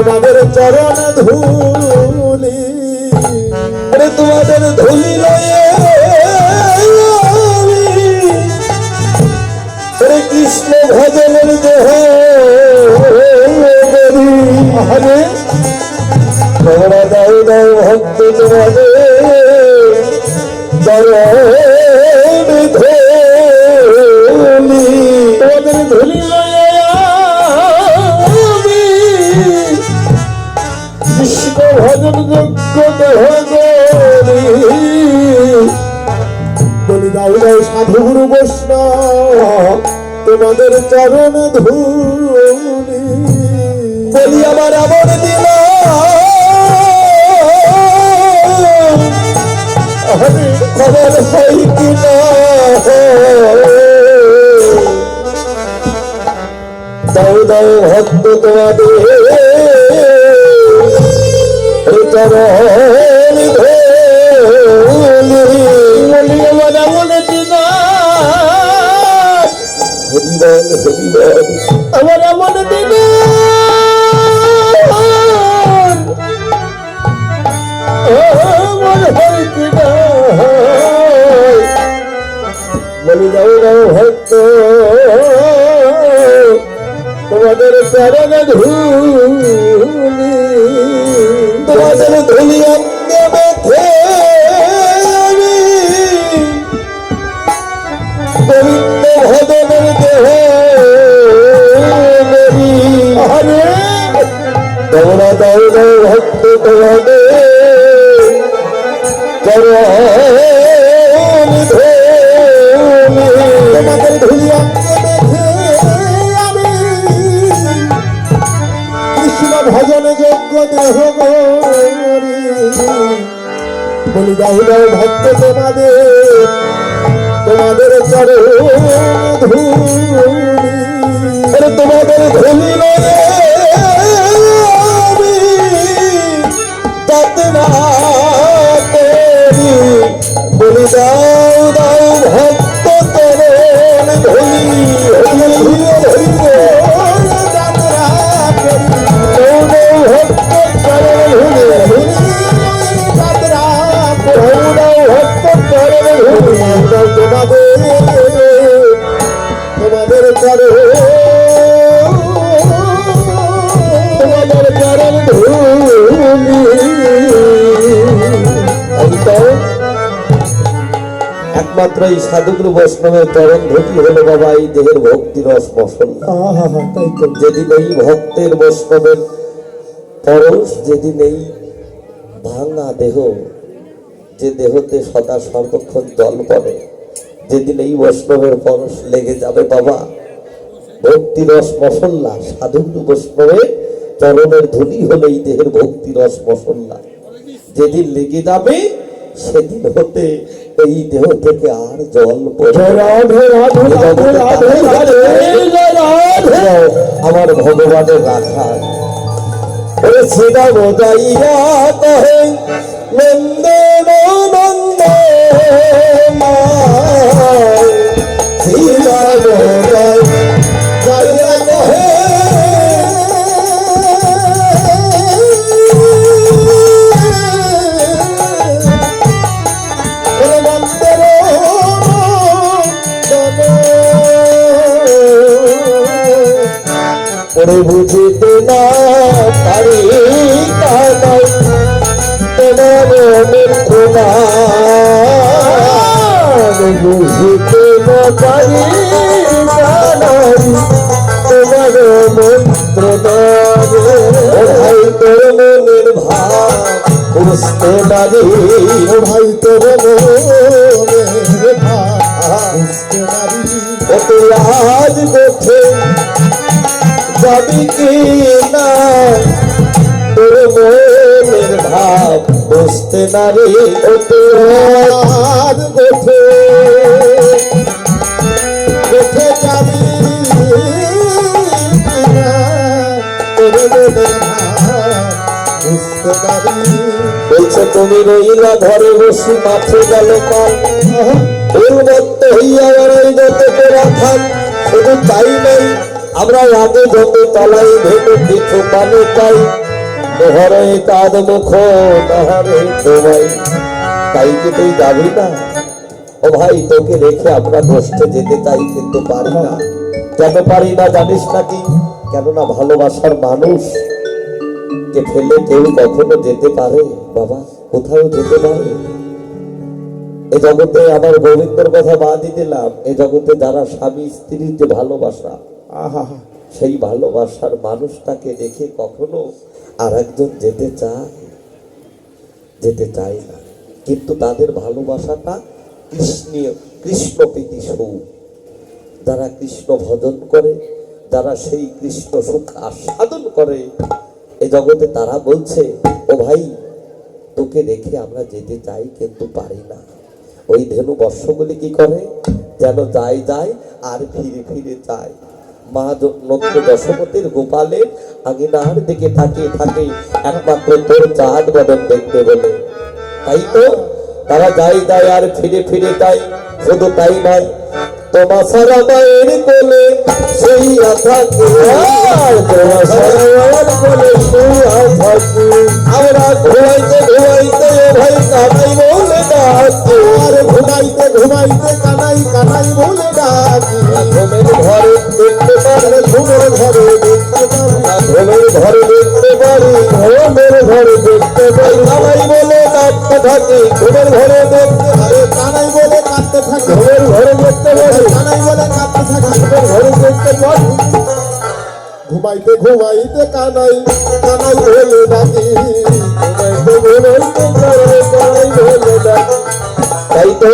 S2: তোমাদের চরণ ধুলি,
S3: তোমাদের ধুলি লয়ে কৃষ্ণ ভজনের দেহ
S2: হরে
S3: তোমরা দাও দাও ভক্ত তোমাদের চরণ ধুলি,
S2: তোমাদের ধুলি কৃষ্ণ ভজন যোগ্য দেহ বলি দাও দাও সাধুগুরু বৈষ্ণব তোমাদের চরণ ধুলি,
S3: বলি আমার আমর দিল খবর হয় কিনা দাও ভক্ত তোমাদের চরণ ধুলি বলিয়া মনে দিনা হরিবল হরিবল আমার মনে দিনা মনে হয় কিনা বলি দাও দাও ভক্ত তোমাদের চরণ ধুলি তোমাদের ধুলি অঙ্গে মেখে আমি গোবিন্দ ভজনের দেহ মেরি হরে তোমরা দাও দাও ভক্ত তোমাদের চরণ ধুলি তোমাদের ধুলি অঙ্গে মেখে আমি কৃষ্ণ ভজনে যোগ্য দেহ গরি বলি দাও দাও ভক্ত তোমাদের চরণ ধুলি তোমাদের ধুলি লয়ে আমি যাত্রা করি বলি দাও দাও ভক্ত চরণ ধুলি যাত্রা করি ভক্ত চরণ ধুলি যাত্রা ভক্ত চরণ ধুলি তোমাদের চরণ ধুলি একমাত্র এই সাধুগুরু বৈষ্ণবের চরণ ধুলি হলো বাবা এই দেহের ভক্তি রস মশলা। যেদিন এই ভক্তের বৈষ্ণবের পরশ, যেদিন এই ভাঙা দেহ, যে দেহতে সদা সর্বক্ষণ জল পড়ে, যেদিন এই বৈষ্ণবের পরশ লেগে যাবে বাবা, ভক্তি রস মশল্লা সাধুগুরু বৈষ্ণবের চরণের ধুলি হলো এই দেহের ভক্তি রস মশল্লা। যেদিন লেগে যাবে সেদিন হতে এই দেহ থেকে আর জল আমার ভগবানের রাখা শ্রীরাম যাইয়া কহে নন্দে নন্দে শ্রীরাম যাইয়া কহে বুঝিতে না পারি তোমার মন্ত্রণা বুঝিতে না পারি তোমার মন্ত্রণা ভাই তোর মনের ভাব বুঝতে পারি ভাই তোর মনের ভাব বুঝতে পারি আজ দেখে যাবি কি না তোর মনের ভাব বুঝতে না রে আর গোঠে গোঠে যাবি তোর মনের ভাব বুঝতে পারি বলছে তুমি রইলা ঘরে বসি মাঠে গেল পাল উন্মত্ত হইয়া বেড়াই যত তোরা থাক শুধু তাই নেই আমরা আগে যত তলাই ভেবে কিছু পানি পাই নহরে কাদ মুখ নহরে তোমাই তাই কি তুই যাবি না? ও ভাই তোকে রেখে আমরা কষ্টে যেতে চাই কিন্তু পারি না। কেন পারি না জানিস নাকি? কেননা ভালোবাসার মানুষ কে ফেলে কেউ কখনো যেতে পারে বাবা? কোথাও যেতে পারে? এ জগতে আমার গোবিন্দর কথা বাদই দিলাম, এ জগতে যারা স্বামী স্ত্রীর যে ভালোবাসা, সেই ভালোবাসার মানুষটাকে রেখে কখনো আর একজন যেতে চায়? যেতে চায় না। কিন্তু তাদের ভালোবাসাটা কৃষ্ণ প্রীতি সৌ। যারা কৃষ্ণ ভজন করে, যারা সেই কৃষ্ণ সুখ আস্বাদন করে এ জগতে, তারা বলছে ও ভাই তোকে রেখে আমরা যেতে চাই কিন্তু পারি না। ওই ধেনু বর্ষগুলি কি করে? যেন যায় যায় আর ফিরে ফিরে যায়। মা নত্য দশপতির গোপালের আঙিনার দিকে তাকিয়ে থাকে একমাত্র তোর চাঁদ বদন দেখতে বলে। তাই তো তারা যাই দেয় আর ফিরে ফিরে তাই, শুধু তাই নয় তোমার সারা মায়ের কোলে শুইয়া থাকি, তোমার সারা মায়ের কোলে শুইয়া থাকি, আমরা ঘুমাইতে ঘুমাইতে ও ভাই কানাই বলে ডাকি,
S2: আর ঘুমাইতে ঘুমাইতে কানাই কানাই বলে ডাকি।
S3: ঘুমের ঘরে দেখতে পারে,
S2: ঘুমের ঘরে দেখতে পারি,
S3: ঘুমের ঘরে দেখতে পারি, ঘুমের ঘরে দেখতে পারি, কানাই বলে ডাকতে থাকি, ঘুমের ঘরে দেখতে পারি,
S2: কানাই বলে কাঁদতে থাকে,
S3: ঘুমের ঘরে দেখতে পারি,
S2: কানাই বলে কাঁদতে থাকে,
S3: ঘুমের ঘরে দেখতে পারি।
S2: ঘুমাইতে ঘুমাইতে কানাই কানাই বলে ডাকি,
S3: তাই তো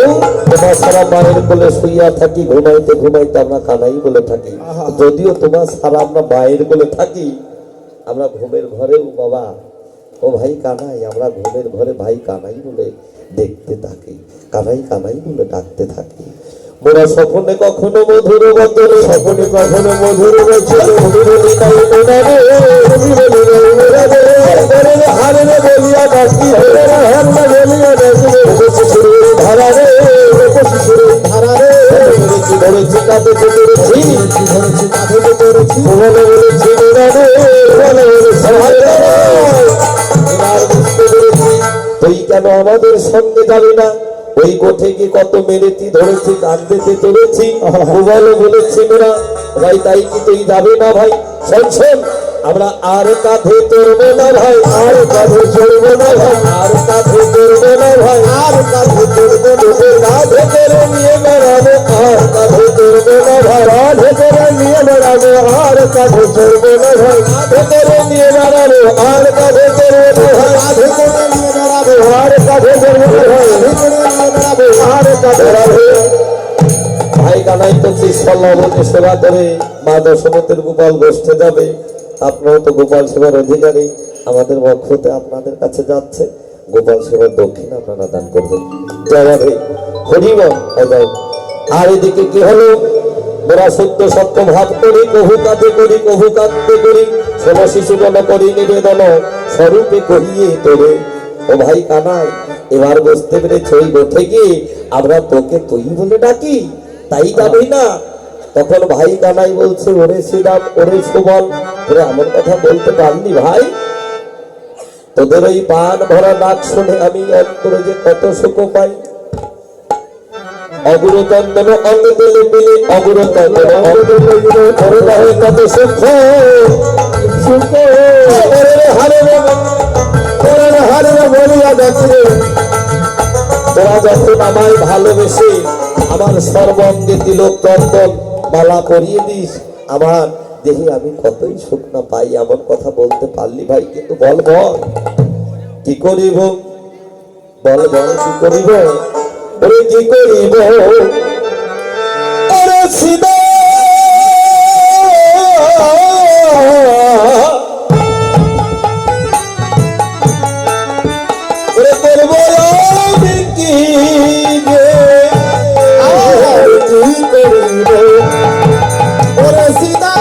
S3: তোমার সারা মায়ের কোলে শুইয়া থাকি, ঘুমাইতে ঘুমাইতে আমরা কানাই বলে থাকি। যদিও তোমার সারা আমরা মায়ের কোলে থাকি, আমরা ঘুমের ঘরেও বাবা ও ভাই কানাই, আমরা ঘুমের ঘরে ভাই কানাই বলে দেখতে থাকি, কানাই কানাই বলে ডাকতে থাকি। মোরা স্বপ্নে কখনো মধুর বদলে, স্বপ্নে কখনো মধুর বচনে, বলি নাই মোনারে, বলি নাই মোনারে, হারে বলিয়া ডাকি, হারে বলিয়া ডাকি, শিশুর ধারা রে, শিশুর ধারা রে, ধরেছি ধরেছি কাঁধে ধরেছি,
S2: ধরেছি কাঁধে ধরেছি,
S3: বলে বলেছি মোনারে, বলে বলেছি এবার বুঝতে পেরেছি তুই কেন আমাদের সঙ্গে যাবি না। ওই কোঠে কি কত মেরেছি ধরেছি কাঁদতে চলেছি, বলে বলেছি মোরা ভাই তাই কি তুই যাবে না ভাই। শোন শোন আমরা আর কাঁধে চড়বো না ভাই, আর কাঁধে চড়বো না ভাই, আর কাঁধে চড়বো না ভাই, আর কাঁধে চড়বো না, কাঁধে করে নিয়ে বেড়াবো, আর কাঁধে চড়বো না ভাই, কাঁধে করে নিয়ে বেড়াবো, আর কাঁধে চড়বো না ভাই, কাঁধে করে নিয়ে বেড়াবো, আর কাঁধে চড়বো না ভাই, কাঁধে করে নিয়ে বেড়াবো, আর কাঁধে চড়বো না ভাই, আর কাঁধে বেড়াবো। ভাই কানাই তো ত্রিশাল্লাবতী সেবা করে মা দশমতের গোপাল গোষ্ঠে যাবে। আপনারাও তো গোপাল সেবার অধিকারী, আমাদের পক্ষতে আপনাদের কাছে যাচ্ছে গোপাল সেবার দক্ষিণ আপনারা দান করবেন। জয় রাধে, হরিব। আর এদিকে কি হলো, মোরা সত্য সত্য ভাব করি, কহু কাঁদে করি, কহু কাঁদতে করি, সব শিশু গণ করি নিবেদন, স্বরূপে করিয়ে তোরে। ও ভাই কানাই এবার বুঝতে পেরেছ ওই গোঠে গিয়ে আমরা তোকে তুই বলে ডাকি, তাই যাবি না। তখন ভাই কানাই বলছে ওরে শ্রীরাম, ওরে সুবল, তোরা এমন কথা বলতে পারলি ভাই? তোদের ওই পান ভরা নাক শুনে আমি অন্তরে যে কত সুখ পাই। অগুরতন্দন অঙ্গ দিলে মিলে, অগুরতন্দন অঙ্গ দিলে মিলে, তোর গায়ে কত সুখ, সুখ হারে হারে বলিয়া দেখে। তোরা যখন আমায় ভালোবেসে আমার সর্বঙ্গে তিলক চন্দন মালা পরিয়ে দিস, আমার দেহে আমি কতই সুখ না পাই। এমন কথা বলতে পারলি ভাই, কিন্তু বল বল কি করিব, বল বল কি করিব, ওরে কি করিব, ওরে সীতা ওরে করবো আমি কি রে, কি করিব,
S2: ওরে সীতা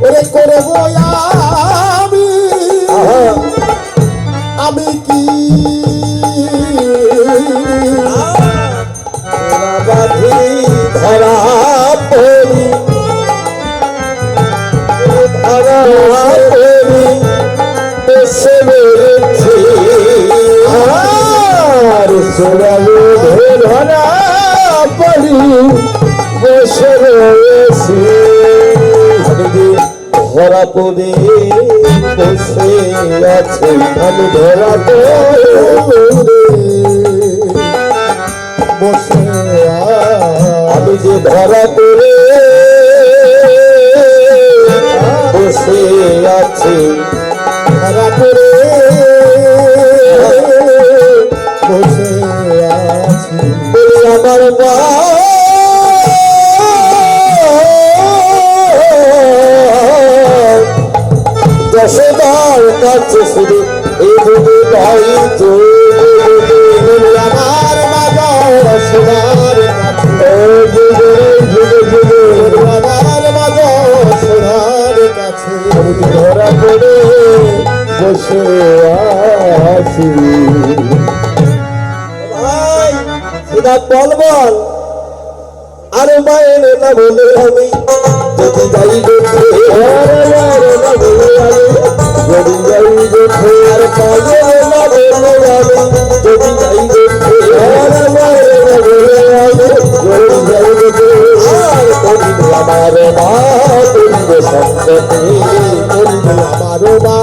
S2: ওরে করব আমি কি
S3: বাধি ধরা পড়ি, ধরা পড়ি বেশে বেড়েছি, আর সোনালি ধরা পড়ি বসে রয়েছি। ধরা পড়ে বসে আছে, আমি ধরা পড়ে
S2: বসে
S3: আমি যে ধরা পড়ে বসে আছি,
S2: ধরা পড়ে বসে আছি।
S3: বলি আমার মা যশোদার কাছে শুধু এই ভাই তো
S2: আমার বসে আছি।
S3: ভাই সিধা বল বল। আরে মায়ের না বলে আমি যদি যাই দেখে,
S2: আরে মায়ের না বলে আমি যদি যাই দেখে,
S3: আর মায়ের না বলে আমি যদি যাই দেখে,
S2: আরে মায়ের না বলে আমি যদি যাই দেখে,
S3: আর করিব আমার মা করিব সম্পত্তি,
S2: করিব আমারও মা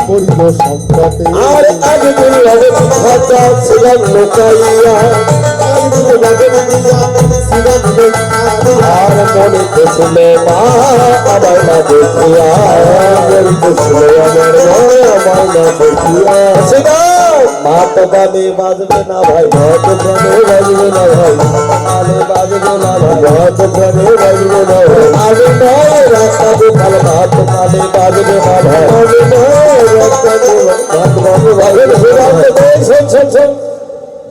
S2: করিব সম্পত্তি।
S3: আর আজ দিন হবে কথা ছিলাম লোকাইয়া,
S2: আজগুলো লাগে দিয়া সিগান লোকাইয়া,
S3: আর মনে ছিল মা আমার না দেখিয়া,
S2: ছিল আমার মা আমার না দেখিয়া।
S3: মা তো গানে বাজবে না ভাই,
S2: মা তো প্রাণে বাজবে না ভাই,
S3: গানে বাজবে না ভাই,
S2: মা তো প্রাণে বাজবে না ভাই,
S3: আমি নয় রাস্তা বোকাল মা তো গানে বাজবে না ভাই,
S2: আমি নয় রাস্তা দিয়ে ভাত বাবু ভাই।
S3: শোন শোন শোন,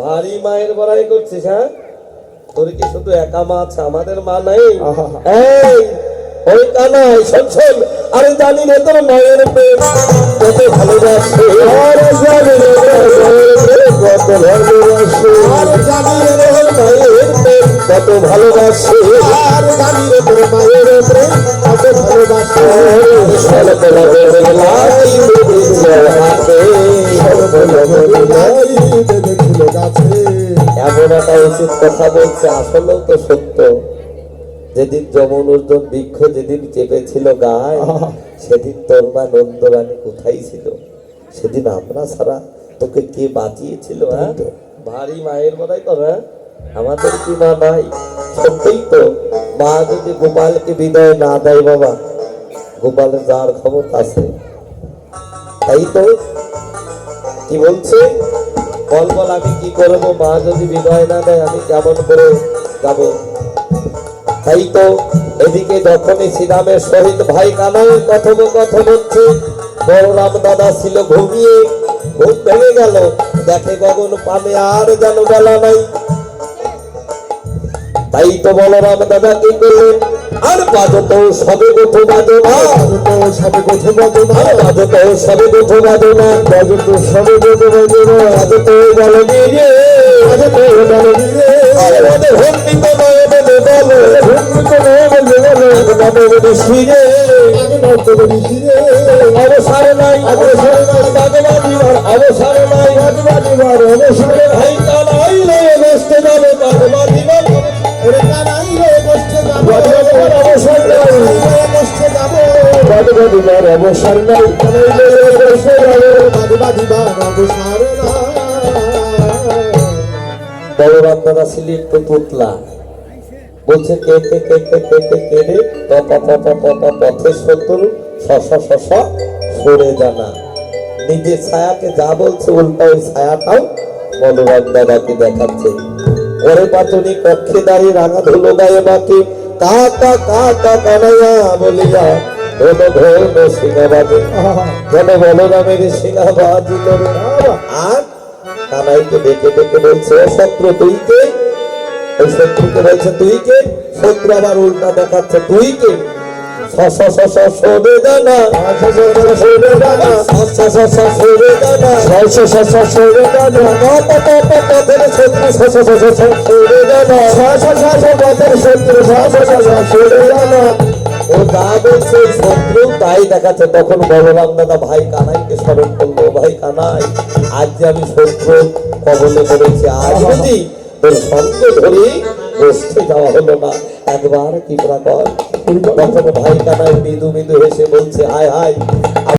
S3: ভারী মায়ের বড়াই করছিস হ্যাঁ? তোর কি শুধু একা মা আছে, আমাদের মা নাই?
S2: আহা।
S3: এই ওই কানাই শোন শোন, আরে জানি না তোর মায়ের প্রেম কত ভালোবাসে,
S2: আরে জানি রে কত ভালোবাসে,
S3: আর জানি রে তোর মায়ের প্রেম কত ভালোবাসে,
S2: আর জানি রে তোর মায়ের প্রেম কত ভালোবাসে।
S3: সর্বলগে বেলায় বেঁধেছিল হাতে,
S2: সর্বলগে নাই বেঁধেছিল গাছে।
S3: এমন একটা উচিত কথা বলছে, আসলেও তো সত্য। যেদিন যমনুর্জন বৃক্ষ যেদিন চেপেছিল গায়ে, সেদিন তোর মা নন্দরানী কোথায় ছিল? সেদিন আমরা ছাড়া তোকে কে বাঁচিয়েছিল? হ্যাঁ, ভারী মায়ের বড়াই কর। হ্যাঁ, আমাদের কি মা নাই? সত্যিই তো, মা যদি গোপালকে বিদায় না দেয় বাবা, গোপালের যাওয়ার ক্ষমতা আছে। তাই তো কি বলছে, বল বল আমি কি করবো, মা যদি বিদায় না দেয় আমি কেমন করে যাবো? তাই তো এদিকে যখনই শ্রীরামের সহিত ভাই কানাইয়ের কথোপকথন হচ্ছে, বলরাম দাদা ছিল ঘুমিয়ে, ঘুম ভেঙে গেল, দেখে গগন পানে আর যেন বেলা নাই। তাই তো বলরাম দাদা কি করলেন, আর বাজতো সবে গোঠো বাজো না,
S2: তো সবে কোথাও বাজে না,
S3: আর বাজতো সবে গোঠো বাজো না,
S2: বাজে তো সবে বাজে বাজে না,
S3: বাজতো বলো রে,
S2: বাজে তো মেলোডি রে,
S3: আর ওদের হন্ডিত নয় বলে বলো,
S2: ঘুমতে নয় বলে বলে,
S3: নববধূ শিরে
S2: আগে নর্তকী রে,
S3: অবসর নাই, অবসর নাই, বাগবাদিবার অবসর নাই,
S2: বাজবাজিবার অবসরে
S3: ভাই কানাই লয়ে বসতে যাবে বাগবাদিবার,
S2: ওরে কানাই রে বসতে যাবো,
S3: বাগবাদিবার অবসর নাই,
S2: বসতে যাবো,
S3: বাগবাদিবার অবসর নাই, কানাই লয়ে বসতে যাবে।
S2: বাজবাজিবার অবসরে না।
S3: বলরাম দাদা ছিলি একটু পুতলা, বলছে কে কে কে কে কে কে কে রে, পথের শত্রু সরে জানা, নিজের ছায়াকে যা বলছে উল্টা ওই ছায়াটাও বলরাম দাদাকে দেখাচ্ছে। ওরে পাতনি কক্ষে দাঁড়িয়ে রাঙা ধুলো গায়ে মাকে কাকা কাকা কানাইয়া বলিয়া ধনো ধনো সিংহাবাদে, যেন বলরামের সিংহাবাদি করে। আর কানাইকে ডেকে ডেকে বলছে, ও শত্রু তুই কে? ওই শত্রুকে বলছে তুই কে? শত্রু আবার উল্টা দেখাচ্ছে তুই কে? সরে জানা, সরে জানা, সরে জানা, সরে জানা, পথের শত্রু সরে জানা, পথের শত্রু সরে জানা। ও যা বলছে শত্রু তাই দেখাচ্ছে। তখন বলরাম দাদা ভাই কানাইকে স্মরণ করলো, ভাই কানাই আজ যে আমি শত্রু কবলে পড়েছি, আজ যদি তোর সঙ্গে ধরি বসতে যাওয়া হলো না, একবার কি কর। তখন ভাই কানাই মৃদু মৃদু হেসে বলছে, হায় হায়